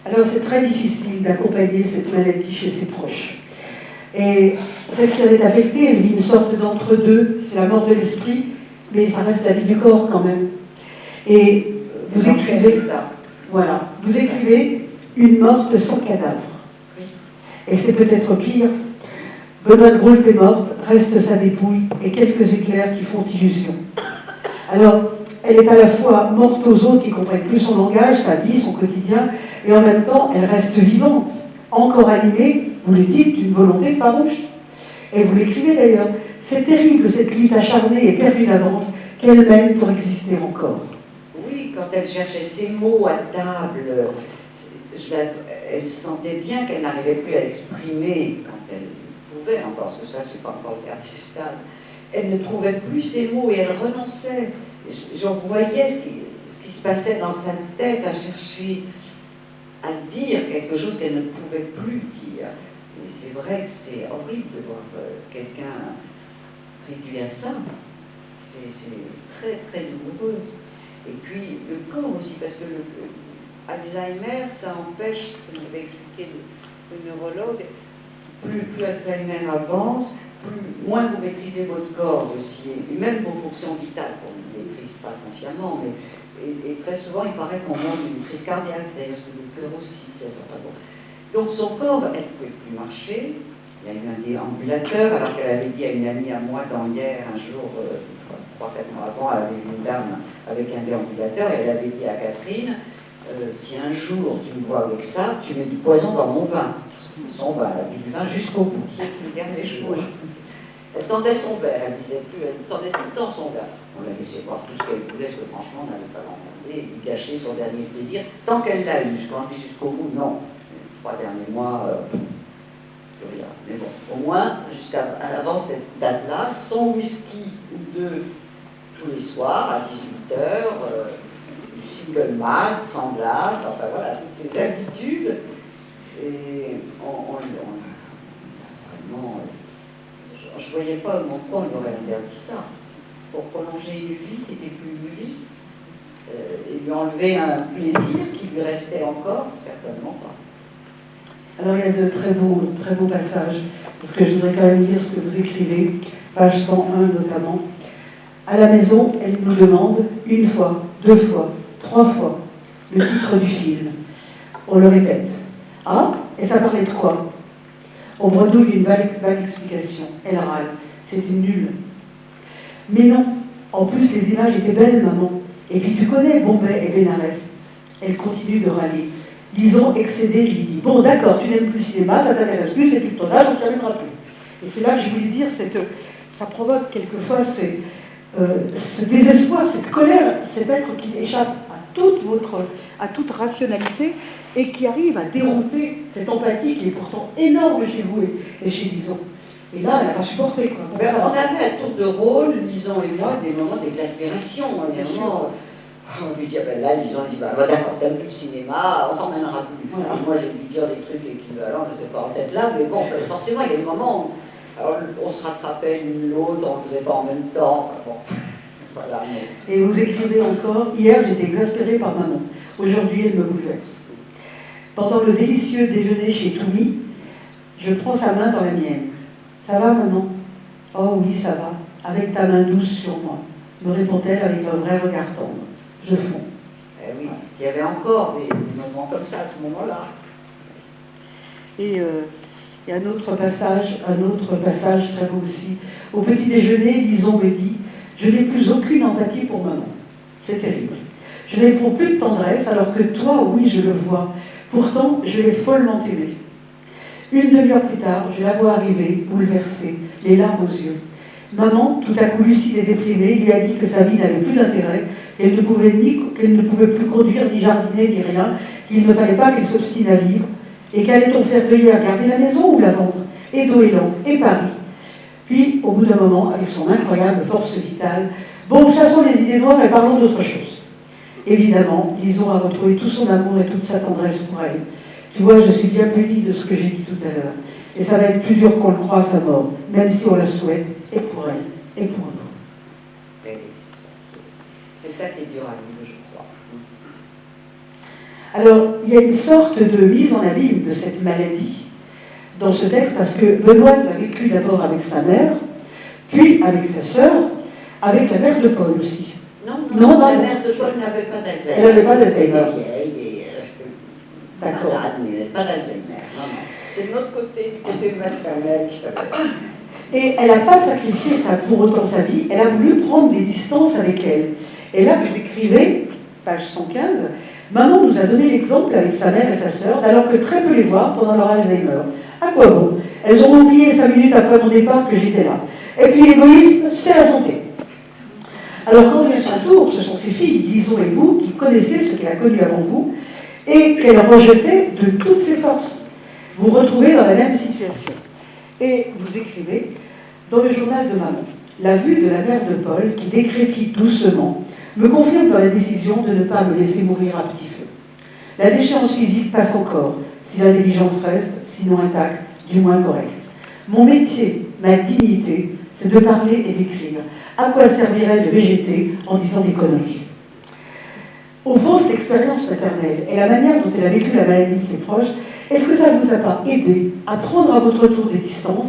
Alors c'est très difficile d'accompagner cette maladie chez ses proches. Et celle qui en est affectée, elle vit une sorte d'entre-deux, c'est la mort de l'esprit, mais ça reste la vie du corps quand même. Et vous écrivez, voilà, vous écrivez une morte sans cadavre. Et c'est peut-être pire. Benoît de Groult est morte, reste sa dépouille et quelques éclairs qui font illusion. Alors, elle est à la fois morte aux autres qui ne comprennent plus son langage, sa vie, son quotidien, et en même temps, elle reste vivante, encore animée, vous le dites, d'une volonté farouche. Et vous l'écrivez d'ailleurs. C'est terrible cette lutte acharnée et perdue d'avance qu'elle mène pour exister encore. Oui, quand elle cherchait ses mots à table, elle sentait bien qu'elle n'arrivait plus à exprimer quand elle pouvait, encore, parce que ça, c'est pas encore le dernier stade. Elle ne trouvait plus ses mots et elle renonçait. J'en voyais ce qui se passait dans sa tête à chercher à dire quelque chose qu'elle ne pouvait plus dire. Et c'est vrai que c'est horrible de voir quelqu'un réduit à ça. C'est très très douloureux. Et puis le corps aussi, parce que Alzheimer, ça empêche, ce que m'avait expliqué le neurologue, plus Alzheimer avance, moins vous maîtrisez votre corps aussi, et même vos fonctions vitales, qu'on ne maîtrise pas consciemment, mais et très souvent il paraît qu'on monte une crise cardiaque, d'ailleurs, parce que le cœur aussi, c'est ça. Bon. Donc son corps, elle ne pouvait plus marcher, il y a eu un déambulateur, alors qu'elle avait dit à une amie à moi hier, un jour, 3-4 mois avant, elle avait vu une dame avec un déambulateur, et elle avait dit à Catherine, si un jour tu me vois avec ça, tu mets du poison dans mon vin. Son vin, elle a bu du vin jusqu'au bout, sauf le dernier jour. Elle tendait son verre, elle disait plus, elle tendait tout le temps son verre. On la laissait boire tout ce qu'elle voulait, parce que franchement, on n'allait pas l'emmerder, lui gâcher son dernier plaisir, tant qu'elle l'a eu. Quand je dis jusqu'au bout, non. Les 3 derniers mois, plus rien. Mais bon, au moins, jusqu'à avant cette date-là, son whisky ou deux tous les soirs, à 18h, du single malt, sans glace, enfin voilà, toutes ces habitudes. Et on vraiment... je ne voyais pas pourquoi on aurait interdit ça. pour prolonger une vie qui n'était plus une vie, et lui enlever un plaisir qui lui restait encore, certainement pas. Alors il y a de très beaux passages, parce que je voudrais quand même lire ce que vous écrivez, page 101 notamment. À la maison, elle nous demande une fois, 2 fois, 3 fois le titre du film. On le répète. Ah, et ça parlait de quoi? On bredouille une vague explication. Elle râle. C'était nul. Mais non. En plus, les images étaient belles, maman. Et puis tu connais Bombay et Bénarès. Elle continue de râler. Lison, excédée, lui dit: bon, d'accord, tu n'aimes plus le cinéma, ça t'intéresse plus, c'est plus ton âge, on ne s'y remettra plus. Et c'est là que je voulais dire, ça provoque quelquefois ce désespoir, cette colère, cet être qui échappe à toute rationalité et qui arrive à dérouter cette empathie qui est pourtant énorme chez vous et chez Lison. Et là, elle n'a pas supporté, quoi. Ben, on avait à tour de rôle, Lison et moi, des moments d'exaspération. On lui dit, ben là, Lison dit, bah, d'accord, t'aimes plus le cinéma, on t'emmènera plus. Voilà. Et moi, j'ai dû dire des trucs équivalents, je ne sais pas en tête là, mais bon, forcément, il y a des moments où alors, on se rattrapait l'une l'autre, on ne le faisait pas en même temps. Enfin, bon. Voilà, mais... Et vous écrivez encore: hier, j'étais exaspérée par maman. Aujourd'hui, elle me bouleverse. Pendant le délicieux déjeuner chez Toumi, je prends sa main dans la mienne. Ça va, maman? Oh oui, ça va, avec ta main douce sur moi, me répond-elle avec un vrai regard tendre. Je fonds. Eh oui, parce qu'il y avait encore des moments comme ça à ce moment-là. Et un autre passage très beau aussi. Au petit déjeuner, Lison me dit: je n'ai plus aucune empathie pour maman. C'est terrible. Je n'éprouve plus de tendresse, alors que toi, oui, je le vois. Pourtant, je l'ai follement aimée. Une demi-heure plus tard, je la vois arriver, bouleversée, les larmes aux yeux. Maman, tout à coup lucide et déprimée, lui a dit que sa vie n'avait plus d'intérêt, qu'elle ne pouvait plus conduire, ni jardiner, ni rien, qu'il ne fallait pas qu'elle s'obstine à vivre, et qu'allait-on faire payer à garder la maison ou la vendre? Et Doélan, et Paris. Puis, au bout d'un moment, avec son incroyable force vitale, bon, chassons les idées noires et parlons d'autre chose. Évidemment, Lison a retrouvé tout son amour et toute sa tendresse pour elle. Tu vois, je suis bien punie de ce que j'ai dit tout à l'heure. Et ça va être plus dur qu'on le croit à sa mort, même si on la souhaite, et pour elle, et pour nous. C'est ça qui est dur à vivre, je crois. Alors, il y a une sorte de mise en abîme de cette maladie dans ce texte, parce que Benoît l'a vécu d'abord avec sa mère, puis avec sa sœur, avec la mère de Paul aussi. Non, la mère de Paul n'avait pas d'Alzheimer. Elle n'avait pas d'Alzheimer. Elle était vieille et d'accord. Malade, mais elle n'avait pas d'Alzheimer. Non. C'est de notre côté, du côté maternel. Et elle n'a pas sacrifié pour autant sa vie, elle a voulu prendre des distances avec elle. Et là, vous écrivez, page 115, maman nous a donné l'exemple avec sa mère et sa sœur, d'alors que très peu les voir pendant leur Alzheimer. À quoi bon? Elles ont oublié 5 minutes après mon départ que j'étais là. Et puis l'égoïsme, c'est la santé. Alors quand vient son tour, ce sont ses filles, Lison et vous, qui connaissez ce qu'elle a connu avant vous, et qu'elle rejetait de toutes ses forces. Vous retrouvez dans la même situation. Et vous écrivez, dans le journal de maman, la vue de la mère de Paul, qui décrépite doucement, me confirme dans la décision de ne pas me laisser mourir à petit feu. La déchéance physique passe encore, si l'intelligence reste, sinon intacte, du moins correcte. Mon métier, ma dignité, c'est de parler et d'écrire. À quoi servirait de végéter en disant des conneries? Au fond, cette expérience maternelle et la manière dont elle a vécu la maladie de ses proches, est-ce que ça ne vous a pas aidé à prendre à votre tour des distances?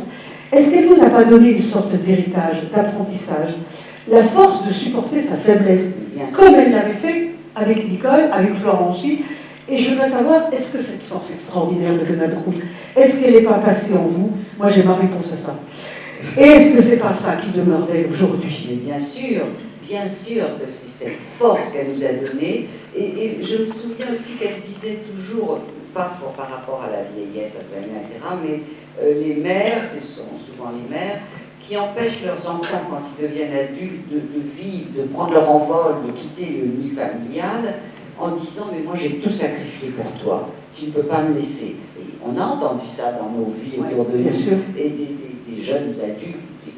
Est-ce qu'elle ne vous a pas donné une sorte d'héritage, d'apprentissage, la force de supporter sa faiblesse, comme elle l'avait fait avec Nicole, avec Florent ensuite? Et je dois savoir, est-ce que cette force extraordinaire de Donald Trump, est-ce qu'elle n'est pas passée en vous? Moi, j'ai ma réponse à ça. Et est-ce que c'est pas ça qui demeure d'elle aujourd'hui? Bien sûr que c'est cette force qu'elle nous a donnée. Et je me souviens aussi qu'elle disait toujours, pas par rapport à la vieillesse, Alzheimer, etc., mais les mères, ce sont souvent les mères, qui empêchent leurs enfants, quand ils deviennent adultes, de vivre, de prendre leur envol, de quitter le nid familial, en disant « mais moi j'ai tout sacrifié pour toi, tu ne peux pas me laisser ». Et on a entendu ça dans nos vies autour de nous, et des jeunes adultes, des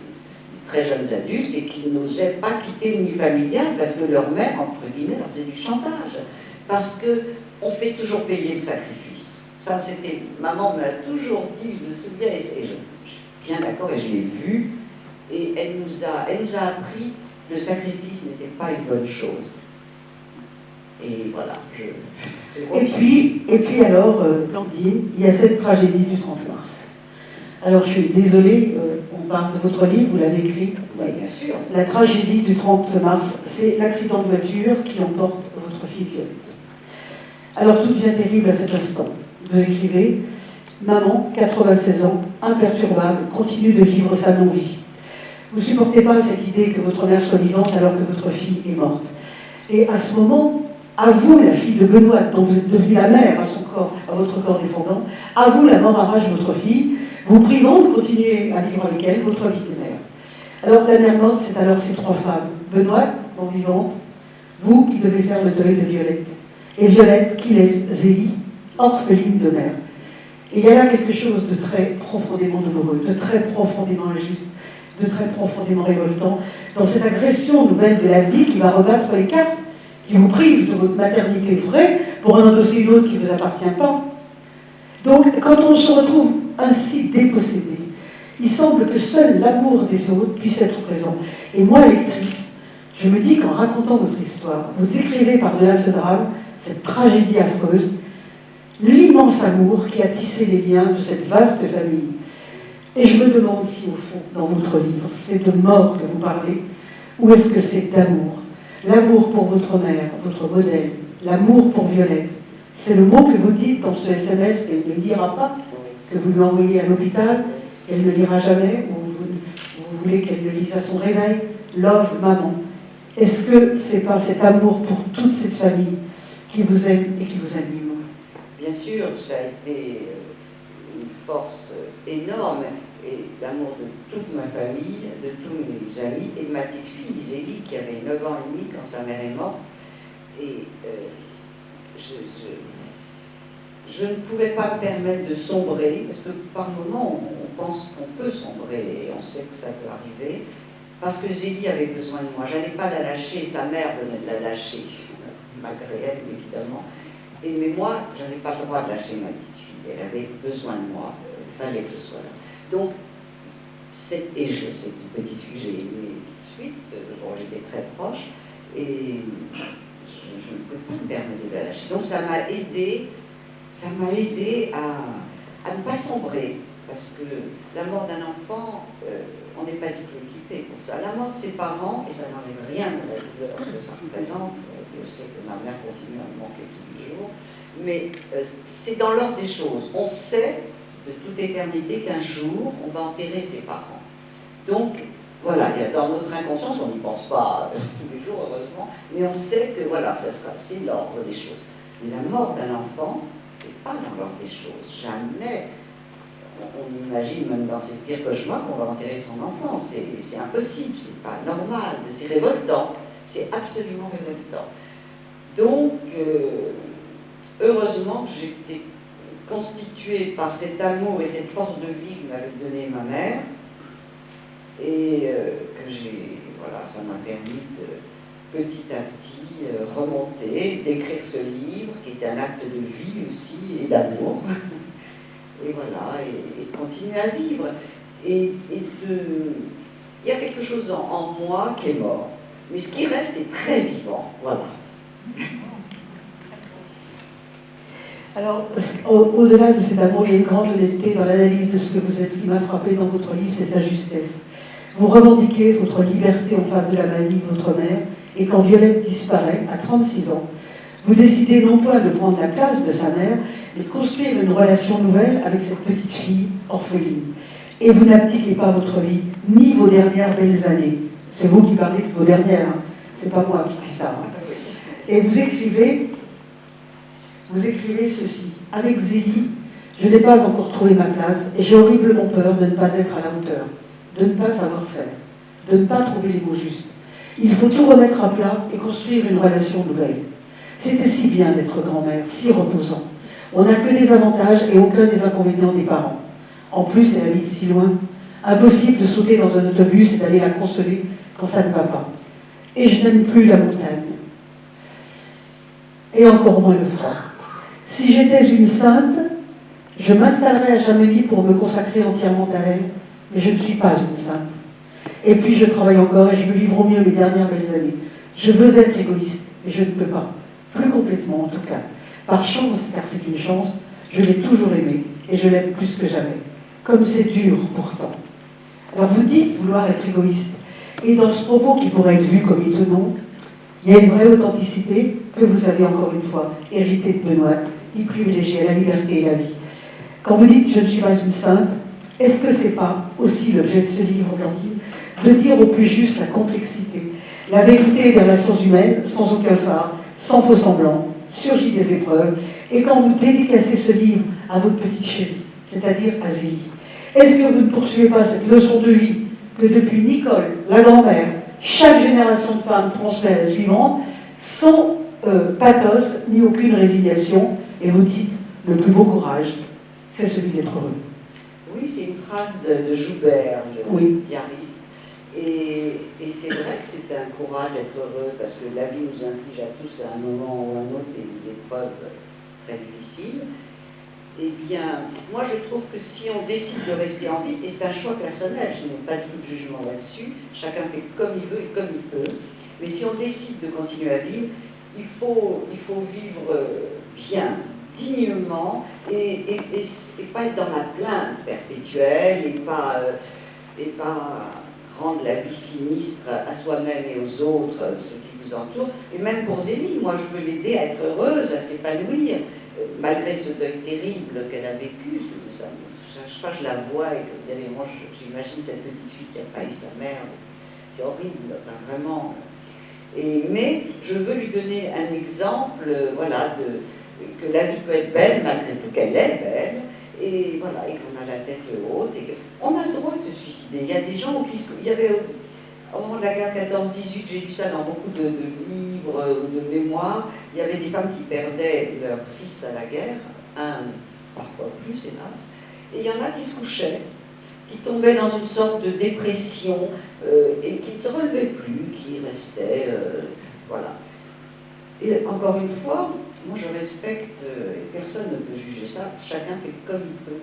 très jeunes adultes, et qui n'osaient pas quitter le nid familial parce que leur mère, entre guillemets, leur faisait du chantage. Parce qu'on fait toujours payer le sacrifice. Ça, c'était, maman me l'a toujours dit, je me souviens, et je suis bien d'accord, et je l'ai vu, et elle nous a appris le sacrifice n'était pas une bonne chose. Et voilà, et puis alors, Blandine, il y a cette tragédie du 30 mars. Alors je suis désolée, on parle de votre livre, vous l'avez écrit. Oui, bien sûr. La tragédie du 30 mars, c'est l'accident de voiture qui emporte votre fille Violette. Alors tout devient terrible à cet instant. Vous écrivez, maman, 96 ans, imperturbable, continue de vivre sa non-vie. Vous ne supportez pas cette idée que votre mère soit vivante alors que votre fille est morte. Et à ce moment, à vous, la fille de Benoît, dont vous êtes devenue la mère à son corps, à votre corps défendant, à vous, la mort arrache votre fille, vous privant de continuer à vivre avec elle votre vie de mère. Alors la mère morte, c'est alors ces trois femmes. Benoît, non vivante, vous qui devez faire le deuil de Violette. Et Violette qui laisse Zélie, orpheline de mère. Et il y a là quelque chose de très profondément douloureux, de très profondément injuste, de très profondément révoltant, dans cette agression nouvelle de la vie qui va rebattre les cartes, qui vous prive de votre maternité vraie pour en endosser une autre qui ne vous appartient pas. Donc, quand on se retrouve ainsi dépossédé, il semble que seul l'amour des autres puisse être présent. Et moi, lectrice, je me dis qu'en racontant votre histoire, vous écrivez par-delà ce drame, cette tragédie affreuse, l'immense amour qui a tissé les liens de cette vaste famille. Et je me demande si, au fond, dans votre livre, c'est de mort que vous parlez, ou est-ce que c'est d'amour? L'amour pour votre mère, votre modèle, l'amour pour Violette. C'est le mot que vous dites dans ce SMS qu'elle ne lira pas, que vous lui envoyez à l'hôpital, qu'elle ne lira jamais, ou vous voulez qu'elle le lise à son réveil. Love, maman. Est-ce que c'est pas cet amour pour toute cette famille qui vous aime et qui vous anime? Bien sûr, ça a été une force énorme, et l'amour de toute ma famille, de tous mes amis, et de ma petite fille, Zélie, qui avait 9 ans et demi quand sa mère est morte. Et je ne pouvais pas me permettre de sombrer, parce que par moments, on pense qu'on peut sombrer, et on sait que ça peut arriver, parce que Zélie avait besoin de moi. Je n'allais pas la lâcher, sa mère venait de la lâcher, malgré elle, évidemment. Mais moi, je n'avais pas le droit de lâcher ma petite fille. Elle avait besoin de moi. Il fallait que je sois là. Donc, et je sais une petite fille que j'ai aimée tout de suite. Bon, j'étais très proche. Et je ne pouvais pas me permettre de la lâcher. Donc, ça m'a aidé à ne pas sombrer. Parce que la mort d'un enfant, on n'est pas du tout équipé pour ça. La mort de ses parents, et ça n'enlève rien de la douleur que ça représente. Je sais que ma mère continue à me manquer tous les jours. Mais c'est dans l'ordre des choses. On sait de toute éternité qu'un jour, on va enterrer ses parents. Donc, voilà, dans notre inconscience, on n'y pense pas tous les jours, heureusement, mais on sait que voilà, c'est l'ordre des choses. Mais la mort d'un enfant, c'est pas dans l'ordre des choses. Jamais on imagine, même dans ses pires cauchemars, qu'on va enterrer son enfant. C'est impossible, c'est pas normal, c'est révoltant. C'est absolument révoltant. Donc, heureusement que j'étais constituée par cet amour et cette force de vie que m'avait donné ma mère, et voilà, ça m'a permis de petit à petit remonter, d'écrire ce livre qui était un acte de vie aussi et d'amour, et voilà, et de continuer à vivre. Il y a quelque chose en moi qui est mort, mais ce qui reste est très vivant, voilà. Alors, au-delà de cet amour, il y a une grande honnêteté dans l'analyse de ce que vous êtes. Ce qui m'a frappé dans votre livre, c'est sa justesse. Vous revendiquez votre liberté en face de la maladie de votre mère, et quand Violette disparaît, à 36 ans, vous décidez non pas de prendre la place de sa mère, mais de construire une relation nouvelle avec cette petite fille orpheline. Et vous n'abdiquez pas votre vie, ni vos dernières belles années. C'est vous qui parlez de vos dernières, hein. C'est pas moi qui dis ça. Hein. Et vous écrivez ceci. Avec Zélie, je n'ai pas encore trouvé ma place et j'ai horriblement peur de ne pas être à la hauteur, de ne pas savoir faire, de ne pas trouver les mots justes. Il faut tout remettre à plat et construire une relation nouvelle. C'était si bien d'être grand-mère, si reposant. On n'a que des avantages et aucun des inconvénients des parents. En plus, elle habite si loin. Impossible de sauter dans un autobus et d'aller la consoler quand ça ne va pas. Et je n'aime plus la montagne. Et encore moins le froid. Si j'étais une sainte, je m'installerais à Chamonix pour me consacrer entièrement à elle, mais je ne suis pas une sainte. Et puis je travaille encore et je me livre au mieux mes dernières belles années. Je veux être égoïste, et je ne peux pas. Plus complètement en tout cas. Par chance, car c'est une chance, je l'ai toujours aimé, et je l'aime plus que jamais. Comme c'est dur pourtant. Alors vous dites vouloir être égoïste, et dans ce propos qui pourrait être vu comme étonnant, il y a une vraie authenticité que vous avez encore une fois héritée de Benoît, qui privilégiait la liberté et la vie. Quand vous dites « je ne suis pas une sainte », est-ce que ce n'est pas aussi l'objet de ce livre, Blandine, de dire au plus juste la complexité, la vérité des relations humaines, sans aucun phare, sans faux semblant, surgit des épreuves, et quand vous dédicacez ce livre à votre petite chérie, c'est-à-dire à Zélie, est-ce que vous ne poursuivez pas cette leçon de vie que depuis Nicole, la grand-mère, chaque génération de femmes transmet à la suivante, sans pathos ni aucune résignation, et vous dites le plus beau courage, c'est celui d'être heureux. Oui, c'est une phrase de Joubert, le diariste. Et c'est vrai que c'est un courage d'être heureux, parce que la vie nous inflige à tous à un moment ou à un autre des épreuves très difficiles. Eh bien, moi je trouve que si on décide de rester en vie, et c'est un choix personnel, je n'ai pas du tout de jugement là-dessus, chacun fait comme il veut et comme il peut, mais si on décide de continuer à vivre, il faut vivre bien, dignement, et pas être dans la plainte perpétuelle, et pas rendre la vie sinistre à soi-même et aux autres, ceux qui vous entourent. Et même pour Zélie, moi je veux l'aider à être heureuse, à s'épanouir, malgré ce deuil terrible qu'elle a vécu. Chaque fois je la vois, et moi j'imagine cette petite fille qui n'a pas eu sa mère, c'est horrible, enfin vraiment. Mais je veux lui donner un exemple, voilà, que la vie peut être belle, malgré tout qu'elle est belle, et voilà, et qu'on a la tête haute, et qu'on a le droit de se suicider. Il y a des gens qui... Il y avait, au moment de la guerre 14-18, j'ai lu ça dans beaucoup de livres ou de mémoires, il y avait des femmes qui perdaient leur fils à la guerre, un, parfois plus, hélas, et il y en a qui se couchaient, qui tombaient dans une sorte de dépression, et qui ne se relevaient plus, qui restaient, voilà. Et encore une fois, moi je respecte, et personne ne peut juger ça, chacun fait comme il peut.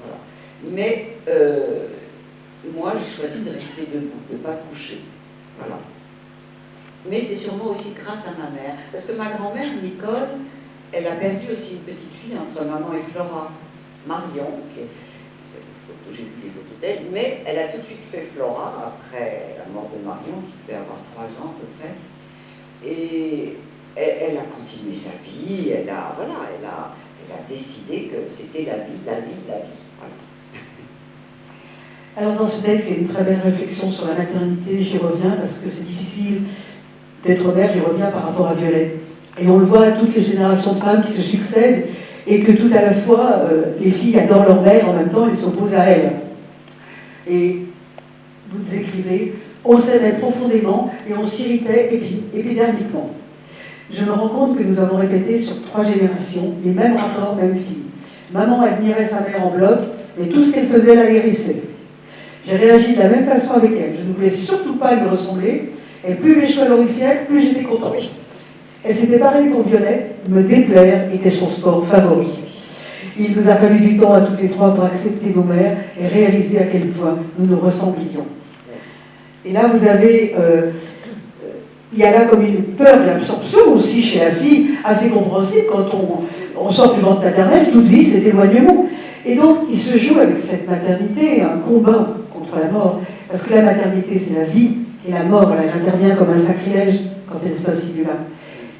Voilà. Mais moi j'ai choisi de rester debout, de ne pas coucher. Voilà. Mais c'est sûrement aussi grâce à ma mère. Parce que ma grand-mère, Nicole, elle a perdu aussi une petite fille entre maman et Flora. Marion, j'ai vu des photos d'elle, mais elle a tout de suite fait Flora après la mort de Marion, qui devait avoir 3 ans à peu près. Et elle a continué sa vie, elle a décidé que c'était la vie, la vie, la vie. Voilà. Alors dans ce texte, il y a une très belle réflexion sur la maternité, j'y reviens parce que c'est difficile d'être mère, j'y reviens par rapport à Violette. Et on le voit à toutes les générations de femmes qui se succèdent et que tout à la fois, les filles adorent leur mère, en même temps elles s'opposent à elle. Et vous écrivez, on s'aimait profondément et on s'irritait épidermiquement. Je me rends compte que nous avons répété sur 3 générations les mêmes rapports, mêmes filles. Maman admirait sa mère en bloc, mais tout ce qu'elle faisait la hérissait. J'ai réagi de la même façon avec elle. Je ne voulais surtout pas lui ressembler, et plus les choix glorifiaient, plus j'étais contente. Et c'était pareil pour Violette, me déplaire était son sport favori. Il nous a fallu du temps à toutes les 3 pour accepter nos mères et réaliser à quel point nous nous ressemblions. Et là, vous avez... il y a là comme une peur de l'absorption aussi chez la fille, assez compréhensible quand on sort du ventre maternel, toute vie, c'est éloignement. Et donc, il se joue avec cette maternité un combat contre la mort, parce que la maternité, c'est la vie, et la mort, elle intervient comme un sacrilège quand elle s'insinue là.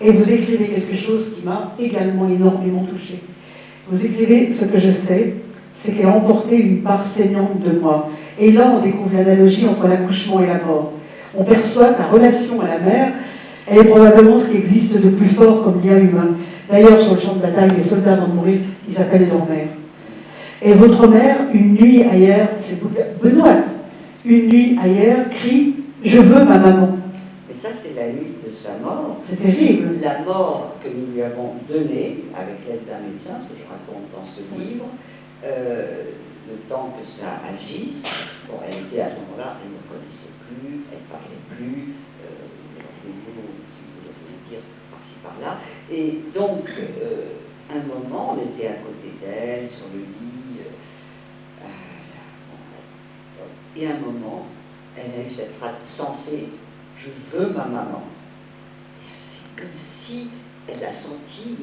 Et vous écrivez quelque chose qui m'a également énormément touchée. Vous écrivez, ce que je sais, c'est qu'elle a emporté une part saignante de moi. Et là, on découvre l'analogie entre l'accouchement et la mort. On perçoit que la relation à la mère, elle est probablement ce qui existe de plus fort comme lien humain. D'ailleurs, sur le champ de bataille, les soldats vont mourir, ils appellent leur mère. Et votre mère, une nuit ailleurs, c'est Benoît, une nuit ailleurs, crie « Je veux ma maman ». Mais ça, c'est la nuit de sa mort. C'est terrible. La mort que nous lui avons donnée, avec l'aide d'un médecin, ce que je raconte dans ce livre, le temps que ça agisse. Bon, elle était à ce moment-là, elle ne me reconnaissait plus, elle ne parlait plus, les mots qui voulaient dire par-ci par-là. Et donc, un moment, on était à côté d'elle, sur le lit, et un moment, elle a eu cette phrase sensée, je veux ma maman. C'est comme si elle a senti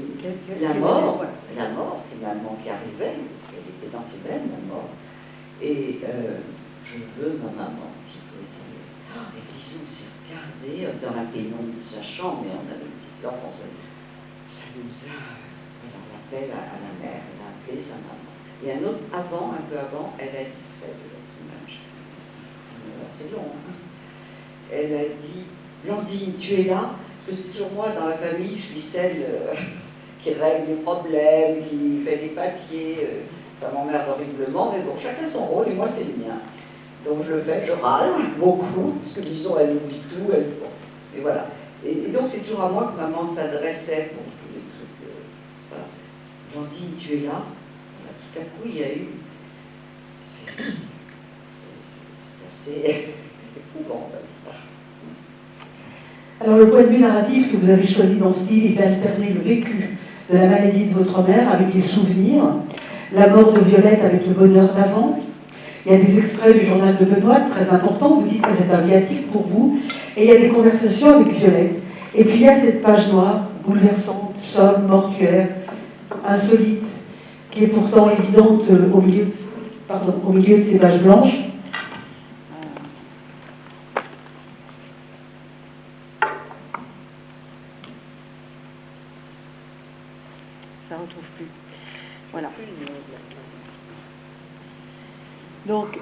la mort finalement qui arrivait, parce qu'elle était dans ses veines, la mort. Et je veux ma maman. J'ai trouvé ça. Et disons, on s'est regardé dans la pénombre de sa chambre, mais on avait une petite lampe, ça nous a. Alors, l'appel à la mère, elle a appelé sa maman. Et un autre, un peu avant, elle a dit ce que ça a été l'autre image. C'est long, hein. Elle a dit, Blandine, tu es là? Parce que c'est toujours moi, dans la famille, je suis celle qui règle les problèmes, qui fait les papiers. Ça m'emmerde horriblement, mais bon, chacun son rôle, et moi, c'est le mien. Donc je le fais, je râle beaucoup, parce que disons, elle oublie tout, et voilà. Et donc c'est toujours à moi que maman s'adressait pour tous les trucs. Voilà. Blandine, tu es là? Voilà, tout à coup, il y a eu. C'est assez éprouvant, en fait. Alors le point de vue narratif que vous avez choisi dans ce livre, il fait alterner le vécu de la maladie de votre mère avec les souvenirs, la mort de Violette avec le bonheur d'avant. Il y a des extraits du journal de Benoît, très importants, vous dites que c'est un viatique pour vous, et il y a des conversations avec Violette. Et puis il y a cette page noire, bouleversante, somme, mortuaire, insolite, qui est pourtant évidente au milieu de ces pages blanches. Je ne la retrouve plus. Voilà. Donc,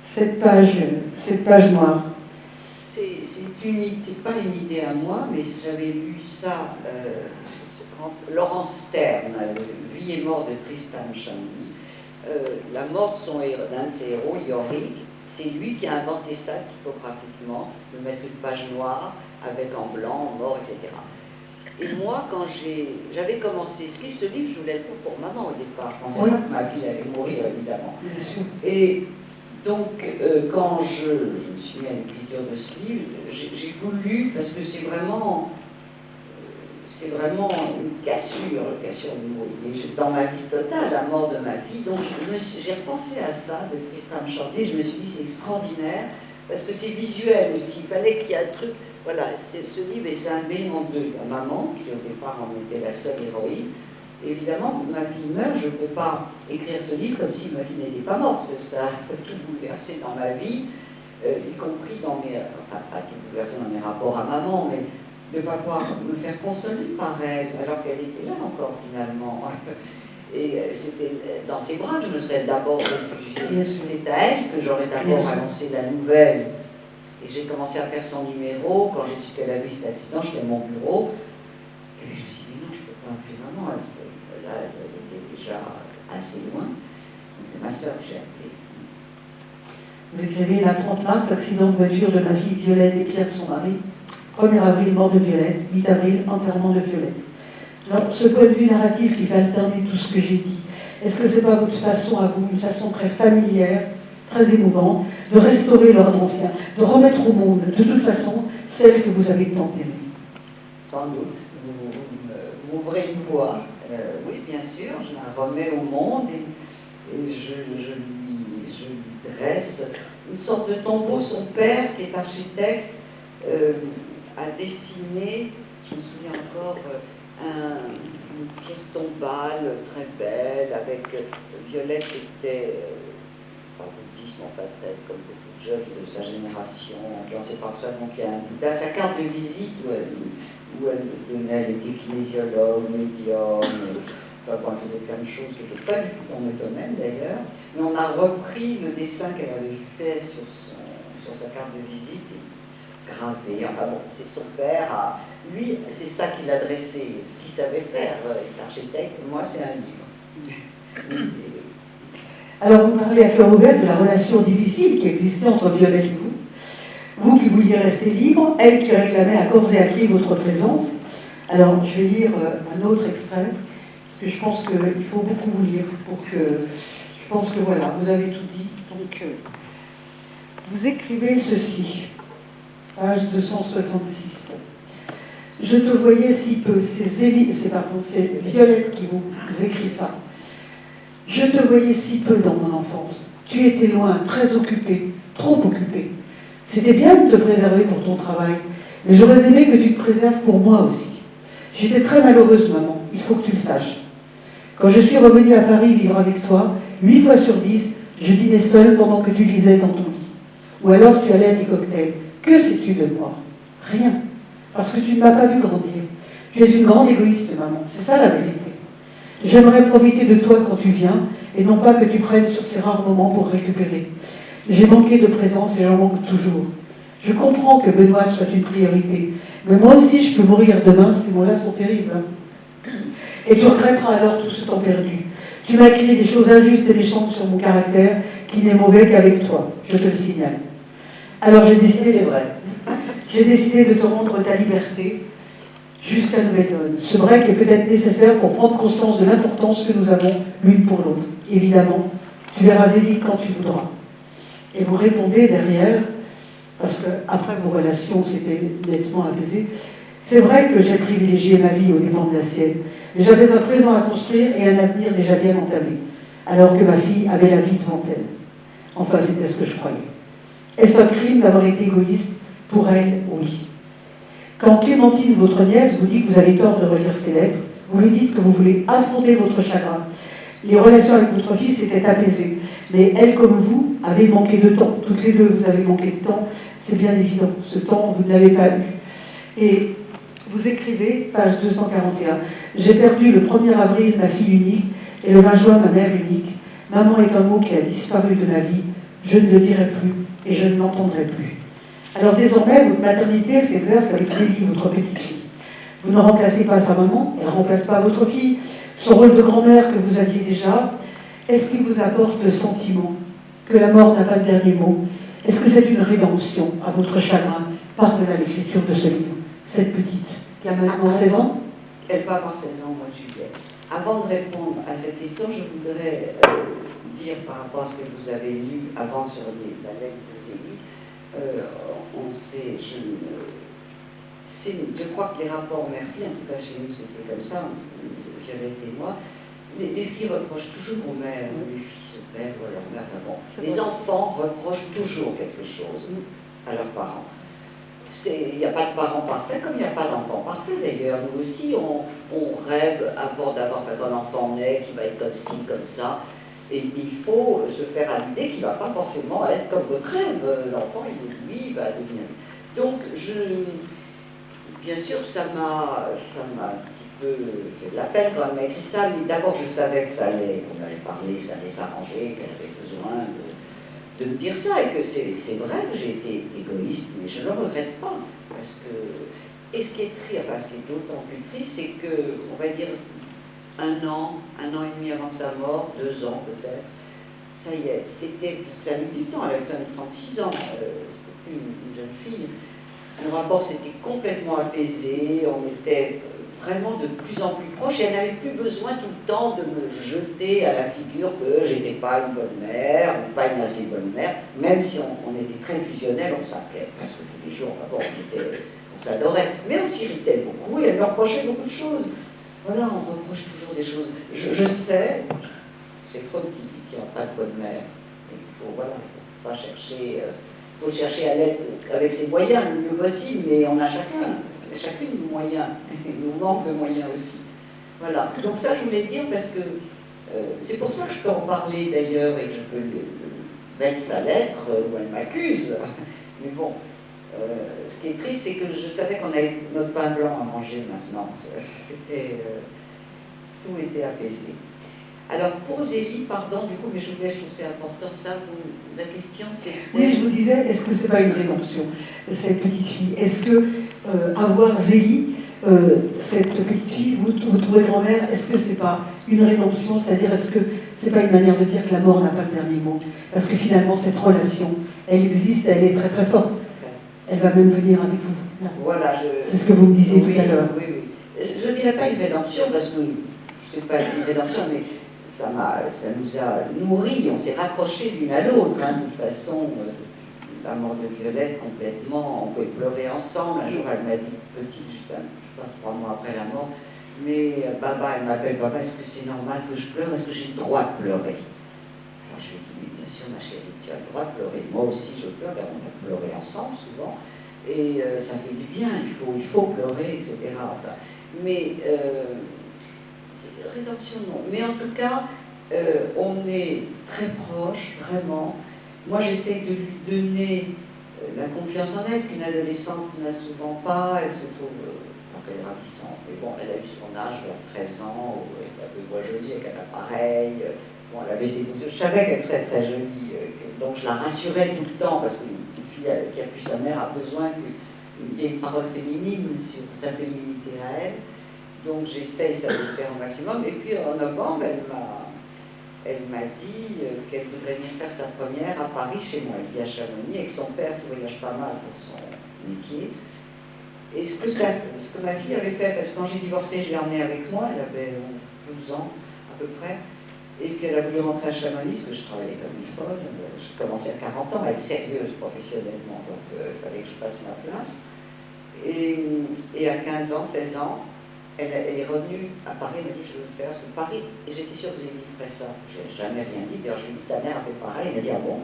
cette page noire. C'est pas une idée à moi, mais j'avais lu ça, Laurence Sterne, Vie et mort de Tristan Shandy, la mort d'un de ses héros, Yorick, c'est lui qui a inventé ça typographiquement, de mettre une page noire avec en blanc, mort, etc. Et moi, quand j'avais commencé ce livre, je voulais le faire pour maman au départ. Je pensais pas que ma fille allait mourir, évidemment. Et donc, quand je me suis mis à l'écriture de ce livre, j'ai voulu, parce que c'est vraiment une cassure de mourir. Dans ma vie totale, la mort de ma fille, donc j'ai repensé à ça, de Tristan Shandy, je me suis dit c'est extraordinaire, parce que c'est visuel aussi, il fallait qu'il y ait un truc. Voilà, ce livre est scindé en deux. Il y a maman, qui au départ en était la seule héroïne. Évidemment, ma fille meurt, je ne peux pas écrire ce livre comme si ma fille n'était pas morte, parce que ça a tout bouleversé dans ma vie, y compris dans pas tout bouleversé dans mes rapports à maman, mais de ne pas pouvoir me faire consoler par elle, alors qu'elle était là encore finalement. Et c'était dans ses bras que je me serais d'abord réfugiée. C'est à elle que j'aurais d'abord annoncé la nouvelle. Et j'ai commencé à faire son numéro. Quand j'ai su qu'elle avait eu cet accident, j'étais à mon bureau. Et je me suis dit, non, je ne peux pas appeler maman. Là, elle était déjà assez loin. Donc c'est ma soeur que j'ai appelée. Vous écrivez, la 30 mars, accident de voiture de ma fille Violette et Pierre, son mari. 1er avril, mort de Violette. 8 avril, enterrement de Violette. Alors, ce point de vue narratif qui fait alterner tout ce que j'ai dit, est-ce que ce n'est pas votre façon à vous, une façon très familière, très émouvante, de restaurer l'ordre ancien, de remettre au monde, de toute façon, celle que vous avez tant aimée? Sans doute, vous m'ouvrez une voie. Oui, bien sûr, je la remets au monde et je lui dresse une sorte de tombeau. Son père, qui est architecte, a dessiné, je me souviens encore, une pierre tombale très belle, avec Violette qui était, pas bouddhiste, mais enfin peut-être comme beaucoup de jeunes de sa génération, influencée par ça, donc il y a dans sa carte de visite où elle donnait, elle était kinésiologue, médium, elle faisait plein de choses qui n'étaient pas du tout dans le domaine d'ailleurs, mais on a repris le dessin qu'elle avait fait sur sa carte de visite, gravé, enfin bon, c'est son père, lui, c'est ça qu'il a dressé, ce qu'il savait faire, il est architecte, moi c'est un livre. Alors vous parlez à cœur ouvert de la relation difficile qui existait entre Violette et vous qui vouliez rester libre, elle qui réclamait à corps et à cri votre présence. Alors je vais lire un autre extrait, parce que je pense qu'il faut beaucoup vous lire pour que, je pense que voilà, vous avez tout dit. Donc vous écrivez ceci. Page 266. Je te voyais si peu, c'est Violette qui vous écrit ça. Je te voyais si peu dans mon enfance. Tu étais loin, très occupé, trop occupé. C'était bien de te préserver pour ton travail, mais j'aurais aimé que tu te préserves pour moi aussi. J'étais très malheureuse, maman, il faut que tu le saches. Quand je suis revenue à Paris vivre avec toi, 8 fois sur 10, je dînais seule pendant que tu lisais dans ton lit. Ou alors tu allais à tes cocktails. Que sais-tu de moi? Rien. Parce que tu ne m'as pas vu grandir. Tu es une grande égoïste, maman. C'est ça la vérité. J'aimerais profiter de toi quand tu viens, et non pas que tu prennes sur ces rares moments pour récupérer. J'ai manqué de présence et j'en manque toujours. Je comprends que Benoît soit une priorité, mais moi aussi je peux mourir demain, ces mots-là sont terribles. Et tu regretteras alors tout ce temps perdu. Tu m'as crié des choses injustes et méchantes sur mon caractère, qui n'est mauvais qu'avec toi, je te le signale. Alors j'ai décidé, c'est vrai. J'ai décidé de te rendre ta liberté jusqu'à nouvelle donne. Ce break est peut-être nécessaire pour prendre conscience de l'importance que nous avons l'une pour l'autre. Évidemment, tu verras Zélie quand tu voudras. Et vous répondez derrière, parce qu'après vos relations s'étaient nettement apaisées, c'est vrai que j'ai privilégié ma vie aux dépens de la sienne, mais j'avais un présent à construire et un avenir déjà bien entamé, alors que ma fille avait la vie devant elle. Enfin, c'était ce que je croyais. Est-ce un crime d'avoir été égoïste? Pour elle, oui. Quand Clémentine, votre nièce, vous dit que vous avez tort de relire ces lettres, vous lui dites que vous voulez affronter votre chagrin. Les relations avec votre fille s'étaient apaisées, mais elle, comme vous, avait manqué de temps. Toutes les deux, vous avez manqué de temps, c'est bien évident. Ce temps, vous ne l'avez pas eu. Et vous écrivez, page 241, « J'ai perdu le 1er avril ma fille unique et le 20 juin ma mère unique. Maman est un mot qui a disparu de ma vie. Je ne le dirai plus et je ne l'entendrai plus. » Alors désormais, votre maternité, elle s'exerce avec Zélie, votre petite fille. Vous ne remplacez pas sa maman, elle ne remplace pas votre fille. Son rôle de grand-mère que vous aviez déjà, est-ce qu'il vous apporte le sentiment que la mort n'a pas le dernier mot? Est-ce que c'est une rédemption à votre chagrin par-delà l'écriture de ce livre? Cette petite, qui a maintenant 16 ans? Elle va avoir 16 ans au mois de juillet. Avant de répondre à cette question, je voudrais dire par rapport à ce que vous avez lu avant sur la lettre de Zélie, on sait, je crois que les rapports mère-fille, en tout cas chez nous c'était comme ça, Violette et moi, les filles reprochent toujours aux mères, les filles se perdent ou à leur mère, bon. Les enfants reprochent toujours quelque chose à leurs parents. Il n'y a pas de parent parfait, comme il n'y a pas d'enfant parfait d'ailleurs. Nous aussi, on rêve avant d'avoir fait un enfant né qui va être comme ci, comme ça. Et il faut se faire à l'idée qu'il ne va pas forcément être comme votre rêve. L'enfant, lui, va devenir. Donc, bien sûr, ça m'a un petit peu fait de la peine quand elle m'a écrit ça, mais d'abord, je savais que qu'on allait parler, ça allait s'arranger, qu'elle avait besoin de me dire ça, et que c'est vrai que j'ai été égoïste, mais je ne le regrette pas, parce que, et ce qui est triste, enfin ce qui est d'autant plus triste, c'est que, on va dire, un an et demi avant sa mort, 2 ans peut-être, ça y est, c'était, parce que ça a mis du temps, elle avait quand même 36 ans, c'était plus une jeune fille, nos rapports s'étaient complètement apaisés, on était vraiment de plus en plus proches, et elle n'avait plus besoin tout le temps de me jeter à la figure que j'étais pas une bonne mère, ou pas une assez bonne mère, même si on était très fusionnels, on s'appelait presque tous les jours, enfin bon, on s'adorait, mais on s'irritait beaucoup, et elle me reprochait beaucoup de choses. Voilà, on reproche toujours des choses. Je sais, c'est Freud qui dit qu'il n'y a pas de bonne mère, et qu'il faut, voilà, faut pas chercher... Il faut chercher à l'être avec ses moyens, le mieux possible, mais on a chacune nos moyens, et nous manque de moyens aussi. Voilà, donc ça je voulais dire parce que c'est pour ça que je peux en parler d'ailleurs et que je peux mettre sa lettre où elle m'accuse. Mais bon, ce qui est triste, c'est que je savais qu'on avait notre pain blanc à manger maintenant. Tout était apaisé. Alors, pour Zélie, pardon, du coup, mais je trouve que c'est important, ça, la question, c'est... Oui, je vous disais, est-ce que c'est pas une rédemption, cette petite fille? Est-ce que avoir Zélie, cette petite fille, vous trouvez grand-mère, est-ce que c'est pas une rédemption? C'est-à-dire, est-ce que c'est pas une manière de dire que la mort n'a pas le dernier mot? Parce que finalement, cette relation, elle existe, elle est très très forte. Elle va même venir avec vous. Voilà, c'est ce que vous me disiez tout à l'heure. Oui, oui. Je ne dirais pas une rédemption, parce que c'est pas une rédemption, mais ça nous a nourris, on s'est rapprochés l'une à l'autre, hein, de toute façon, la mort de Violette complètement, on pouvait pleurer ensemble. Un jour, elle m'a dit, petite, juste je sais pas, 3 mois après la mort, mais Baba, elle m'appelle Baba, est-ce que c'est normal que je pleure? Est-ce que j'ai le droit de pleurer? Alors je lui ai dit, mais bien sûr, ma chérie, tu as le droit de pleurer. Moi aussi, je pleure, on a pleuré ensemble souvent. Et ça fait du bien, il faut pleurer, etc. Enfin, mais rédemption, non. Mais en tout cas, on est très proches, vraiment. Moi, j'essaie de lui donner la confiance en elle qu'une adolescente n'a souvent pas. Elle se trouve elle est ravissante. Mais bon, elle a eu son âge vers 13 ans, où elle était un peu moins jolie avec un appareil. Bon, elle avait ses goûts. Je savais qu'elle serait très jolie. Donc je la rassurais tout le temps, parce qu'une fille qui a pu sa mère a besoin qu'il y ait une parole féminine sur sa féminité à elle. Donc j'essaye ça de le faire au maximum. Et puis en novembre, elle m'a dit qu'elle voudrait venir faire sa première à Paris, chez moi. Elle vit à Chamonix, avec son père qui voyage pas mal pour son métier. Et ce que ma fille avait fait, parce que quand j'ai divorcé, je l'ai emmenée avec moi, elle avait 12 ans à peu près. Et puis elle a voulu rentrer à Chamonix, parce que je travaillais comme une folle. Je commençais à 40 ans à être sérieuse professionnellement, donc il fallait que je fasse ma place. Et à 15 ans, 16 ans, elle est revenue à Paris, elle m'a dit je veux le faire, parce que Paris, et j'étais sûre que Zélie ferait ça. Je n'ai jamais rien dit, d'ailleurs je lui ai dit ta mère a fait pareil, elle m'a dit ah bon.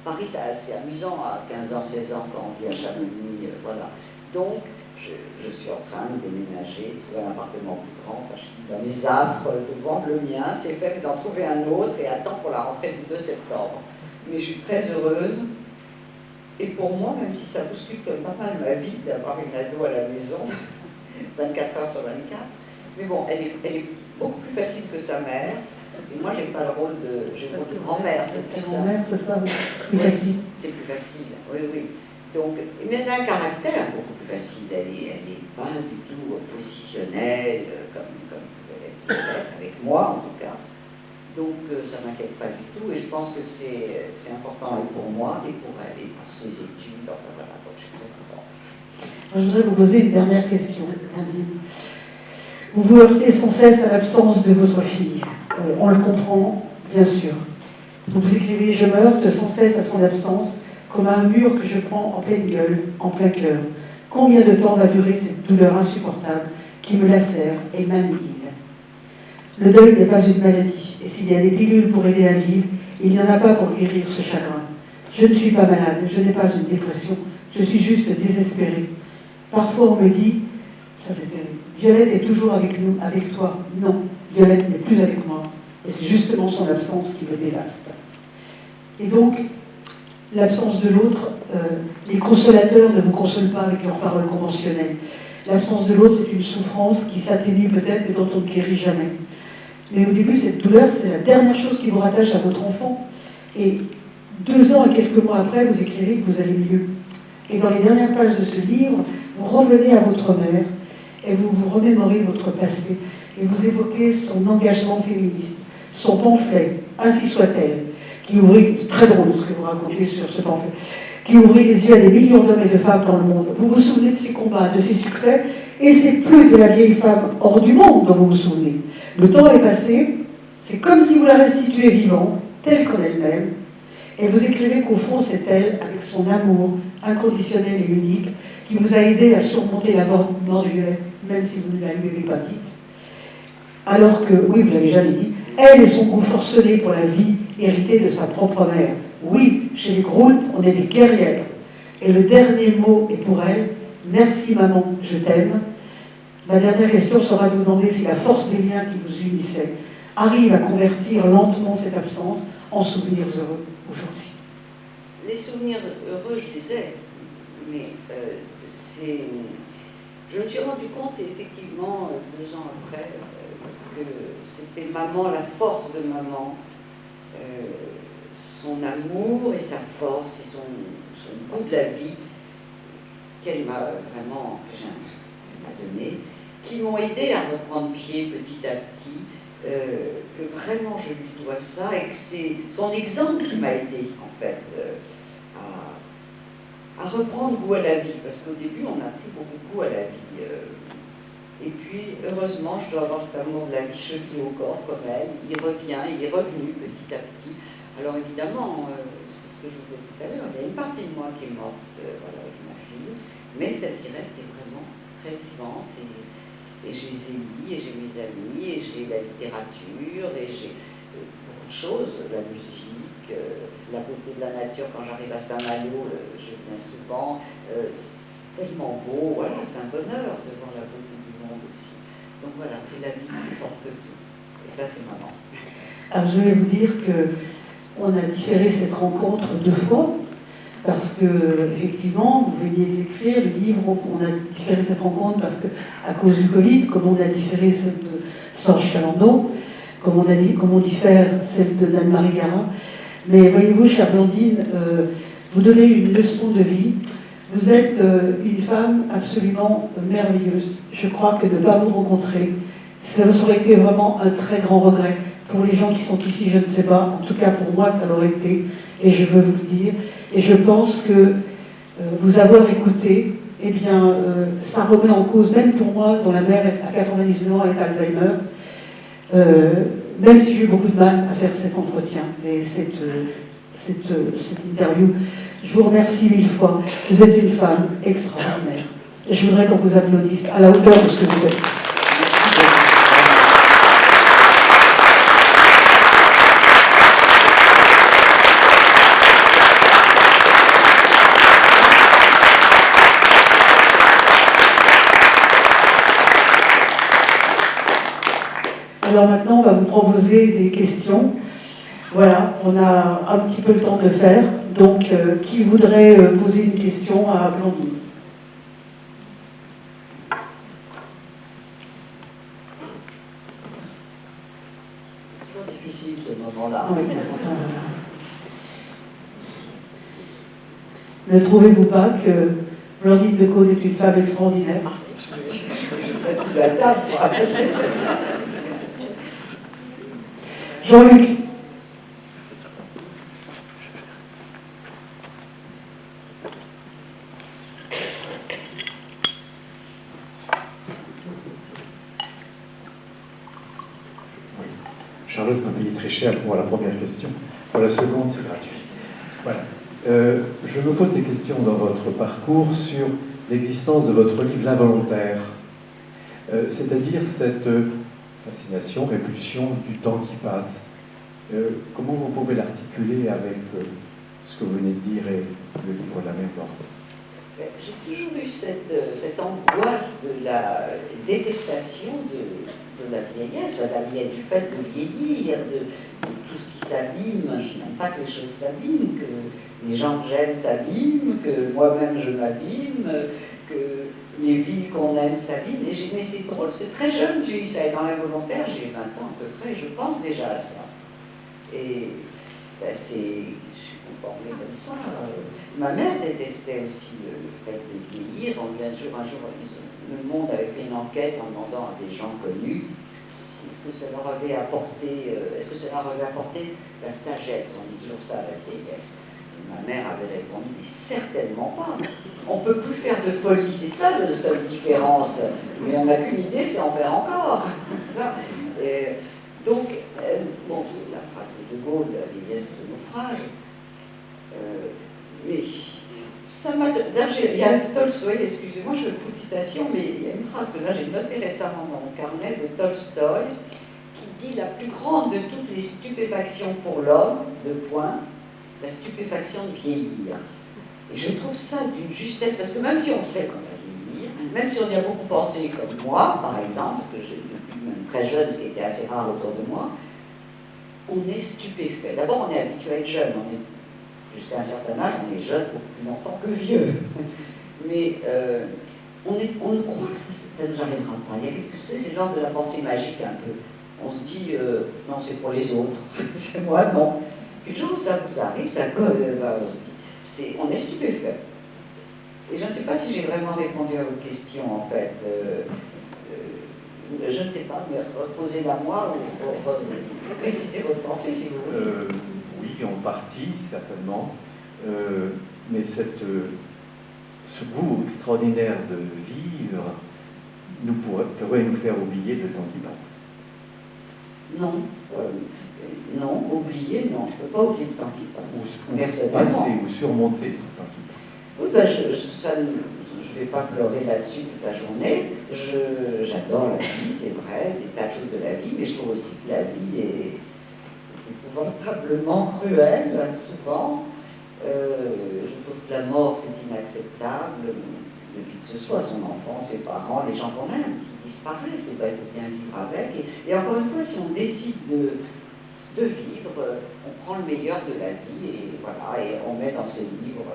Paris c'est assez amusant à 15 ans, 16 ans quand on vit à Chamonix, voilà. Donc je suis en train de déménager, de trouver un appartement plus grand, enfin je suis dans mes affres de vendre le mien, c'est fait d'en trouver un autre et attends pour la rentrée du 2 septembre. Mais je suis très heureuse. Et pour moi, même si ça bouscule pas mal ma vie d'avoir une ado à la maison, 24 heures sur 24, mais bon, elle est beaucoup plus facile que sa mère. Et moi, j'ai pas le rôle de grand-mère, c'est plus ça. Grand-mère, c'est ça, plus facile. C'est plus facile, oui, oui. Donc, mais elle a un caractère beaucoup plus facile. Elle est pas du tout positionnelle comme elle est avec moi, en tout cas. Donc, ça ne m'inquiète pas du tout. Et je pense que c'est important et pour moi et pour elle et pour ses études. Enfin, voilà, donc je suis très contente. Je voudrais vous poser une dernière question, Nadine. Vous vous heurtez sans cesse à l'absence de votre fille. On le comprend, bien sûr. Vous écrivez « Je me heurte sans cesse à son absence, comme à un mur que je prends en pleine gueule, en plein cœur. Combien de temps va durer cette douleur insupportable qui me lacère et m'annihile ?» Le deuil n'est pas une maladie, et s'il y a des pilules pour aider à vivre, il n'y en a pas pour guérir ce chagrin. Je ne suis pas malade, je n'ai pas une dépression, je suis juste désespérée. Parfois on me dit, ça c'est terrible, Violette est toujours avec nous, avec toi. Non, Violette n'est plus avec moi. Et c'est justement son absence qui me dévaste. Et donc, l'absence de l'autre, les consolateurs ne vous consolent pas avec leurs paroles conventionnelles. L'absence de l'autre, c'est une souffrance qui s'atténue peut-être, mais dont on ne guérit jamais. Mais au début, cette douleur, c'est la dernière chose qui vous rattache à votre enfant. Et 2 ans et quelques mois après, vous écrivez que vous allez mieux. Et dans les dernières pages de ce livre, vous revenez à votre mère et vous vous remémorez votre passé. Et vous évoquez son engagement féministe, son pamphlet, Ainsi soit-elle, qui ouvrit, très drôle ce que vous racontez sur ce pamphlet, qui ouvrit les yeux à des millions d'hommes et de femmes dans le monde. Vous vous souvenez de ses combats, de ses succès, et c'est plus de la vieille femme hors du monde dont vous vous souvenez. Le temps est passé, c'est comme si vous la restituiez vivante, telle qu'en elle-même, et vous écrivez qu'au fond, c'est elle, avec son amour inconditionnel et unique, qui vous a aidé à surmonter la mort de Violette, même si vous ne l'avez pas dite. Alors que, oui, vous ne l'avez jamais dit, elle et son goût forcené pour la vie hérité de sa propre mère. Oui, chez les Groult, on est des guerrières. Et le dernier mot est pour elle, merci maman, je t'aime. Ma dernière question sera de vous demander si la force des liens qui vous unissaient arrive à convertir lentement cette absence en souvenirs heureux aujourd'hui. Les souvenirs heureux, je disais, mais je me suis rendu compte, effectivement, 2 ans après, que c'était maman, la force de maman, son amour et sa force et son goût de la vie qu'elle m'a vraiment donné, qui m'ont aidé à reprendre pied petit à petit, que vraiment je lui dois ça et que c'est son exemple qui m'a aidé en fait à reprendre goût à la vie, parce qu'au début on n'a plus beaucoup goût à la vie. Et puis heureusement je dois avoir cet amour de la vie chevillé au corps comme elle, il revient, il est revenu petit à petit. Alors évidemment, c'est ce que je vous disais tout à l'heure, il y a une partie de moi qui est morte voilà, avec ma fille, mais celle qui reste est vraiment très vivante et j'ai Zélie, et j'ai mes amis, et j'ai la littérature, et j'ai beaucoup de choses, la musique, la beauté de la nature. Quand j'arrive à Saint-Malo, je viens souvent, c'est tellement beau, voilà, c'est un bonheur de voir la beauté du monde aussi. Donc voilà, c'est la vie plus forte que tout. Et ça, c'est maman. Alors je vais vous dire qu'on a différé cette rencontre 2 fois, parce que effectivement, vous veniez d'écrire le livre, on a différé cette rencontre parce que à cause du Covid, comme on a différé celle de Sorge Chalandon, comme on diffère celle de d'Anne-Marie Gara. Mais voyez-vous, chère Blandine, vous donnez une leçon de vie. Vous êtes une femme absolument merveilleuse. Je crois que de ne pas vous rencontrer, ça aurait été vraiment un très grand regret. Pour les gens qui sont ici, je ne sais pas. En tout cas, pour moi, ça l'aurait été. Et je veux vous le dire. Et je pense que vous avoir écouté, eh bien, ça remet en cause, même pour moi, dont la mère à 99 ans est Alzheimer, même si j'ai eu beaucoup de mal à faire cet entretien et cette interview. Je vous remercie 1000 fois. Vous êtes une femme extraordinaire. Et je voudrais qu'on vous applaudisse à la hauteur de ce que vous êtes. Alors maintenant, on va vous proposer des questions. Voilà, on a un petit peu le temps de le faire. Donc, qui voudrait poser une question à Blandine? C'est toujours difficile ce moment-là. Oui. Ne trouvez-vous pas que Blandine de Caunes est une femme extraordinaire? Je vais mettre sous la table. Jean-Luc. Charlotte m'a payé très cher pour la première question. Pour la seconde, c'est gratuit. Voilà. Je me pose des questions dans votre parcours sur l'existence de votre livre L'Involontaire, c'est-à-dire cette fascination, répulsion du temps qui passe. Comment vous pouvez l'articuler avec ce que vous venez de dire et le livre La mer morte? J'ai toujours eu cette angoisse de la détestation de la vieillesse, du fait de vieillir, de tout ce qui s'abîme. Je n'aime pas que les choses s'abîment, que les gens que j'aime s'abîment, que moi-même je m'abîme, que les villes qu'on aime s'abîment. Mais c'est drôle, parce que très jeune, j'ai eu ça. Et dans L'Involontaire, j'ai 20 ans à peu près, je pense déjà à ça. Et je suis conformée comme ça. Ma mère détestait aussi le fait de vieillir. Un jour, Le Monde avait fait une enquête en demandant à des gens connus est-ce que ça leur avait apporté la sagesse. On dit toujours ça à la vieillesse. Et ma mère avait répondu, mais certainement pas. On ne peut plus faire de folie, c'est ça la seule différence. Mais on n'a qu'une idée, c'est en faire encore. Donc, bon, c'est la phrase de Gaulle, la vieillesse, ce naufrage. Mais ça m'a. Il y a Tolstoï, excusez-moi, je fais beaucoup de citations, mais il y a une phrase que là j'ai notée récemment dans mon carnet de Tolstoï qui dit la plus grande de toutes les stupéfactions pour l'homme, la stupéfaction de vieillir. Et je trouve ça d'une justesse, parce que même si on sait qu'on va vieillir, même si on y a beaucoup pensé, comme moi par exemple, parce que depuis même très jeune, ce qui était assez rare autour de moi, on est stupéfait. D'abord, on est habitué à être jeune, jusqu'à un certain âge, on est jeune beaucoup plus longtemps que vieux. Mais on croit que ça ne nous arrivera pas. Il y a quelque chose, c'est l'ordre de la pensée magique un peu. On se dit, non, c'est pour les autres, c'est moi, non. Puis genre, ça vous arrive, ça colle, on est stupéfait. Et je ne sais pas si j'ai vraiment répondu à votre question, en fait. Je ne sais pas, mais reposez-la moi ou précisez votre pensée si vous voulez. Oui, en partie, certainement. Mais ce goût extraordinaire de vivre pourrait nous faire oublier le temps qui passe. Non. Non, oublier, non. Je ne peux pas oublier le temps qui passe. Ou passer, ou surmonter ce temps qui passe. Oui, ben je ne vais pas pleurer là-dessus toute la journée. J'adore la vie, c'est vrai, des tas de choses de la vie, mais je trouve aussi que la vie est épouvantablement cruel, souvent. Je trouve que la mort, c'est inacceptable. De qui que ce soit, son enfant, ses parents, les gens qu'on aime, qui disparaissent, et ben, il faut bien vivre avec. Et encore une fois, si on décide de vivre, on prend le meilleur de la vie, et voilà, et on met dans ses livres,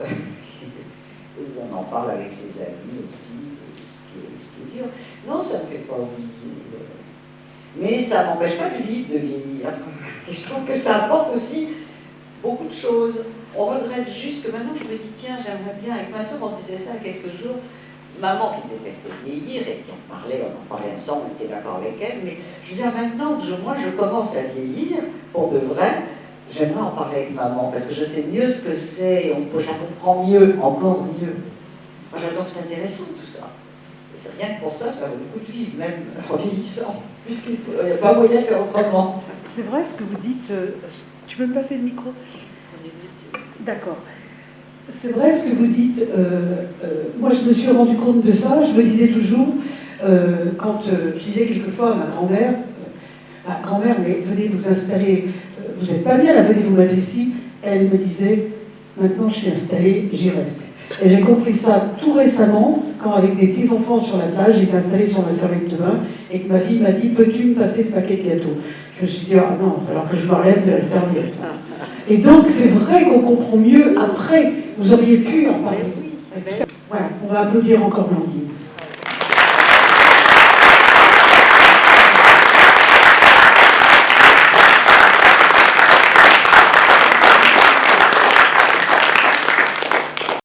où on en parle avec ses amis aussi, ce qui est dur. Non, ça ne me fait pas oublier. Mais ça m'empêche pas de vivre, de vieillir. Et je trouve que ça apporte aussi beaucoup de choses. On regrette juste que maintenant je me dis, tiens, j'aimerais bien, avec ma soeur, on se disait ça il y a quelques jours, maman qui détestait vieillir et qui on en parlait ensemble, on était d'accord avec elle, mais je disais, maintenant que moi je commence à vieillir, pour de vrai, j'aimerais en parler avec maman, parce que je sais mieux ce que c'est, et je la comprends mieux, encore mieux. Moi j'adore, c'est intéressant tout ça. C'est rien que pour ça, ça vaut le coup de vivre, même en vieillissant, puisqu'il n'y a pas moyen de faire autrement. C'est vrai ce que vous dites. Tu peux me passer le micro? D'accord. C'est vrai ce que vous dites. Moi, je me suis rendu compte de ça. Je me disais toujours, quand je disais quelquefois à ma grand-mère, grand-mère, mais venez vous installer, vous n'êtes pas bien là, venez vous mettre ici. Elle me disait, maintenant je suis installée, j'y reste. Et j'ai compris ça tout récemment, quand avec des petits-enfants sur la plage, j'étais installée sur ma serviette de bain, et que ma fille m'a dit, peux-tu me passer le paquet de gâteaux? Je me suis dit, ah non, alors que je m'enlève de la serviette. Et donc, c'est vrai qu'on comprend mieux après. Vous auriez pu en parler. Voilà, on va applaudir encore Blandine.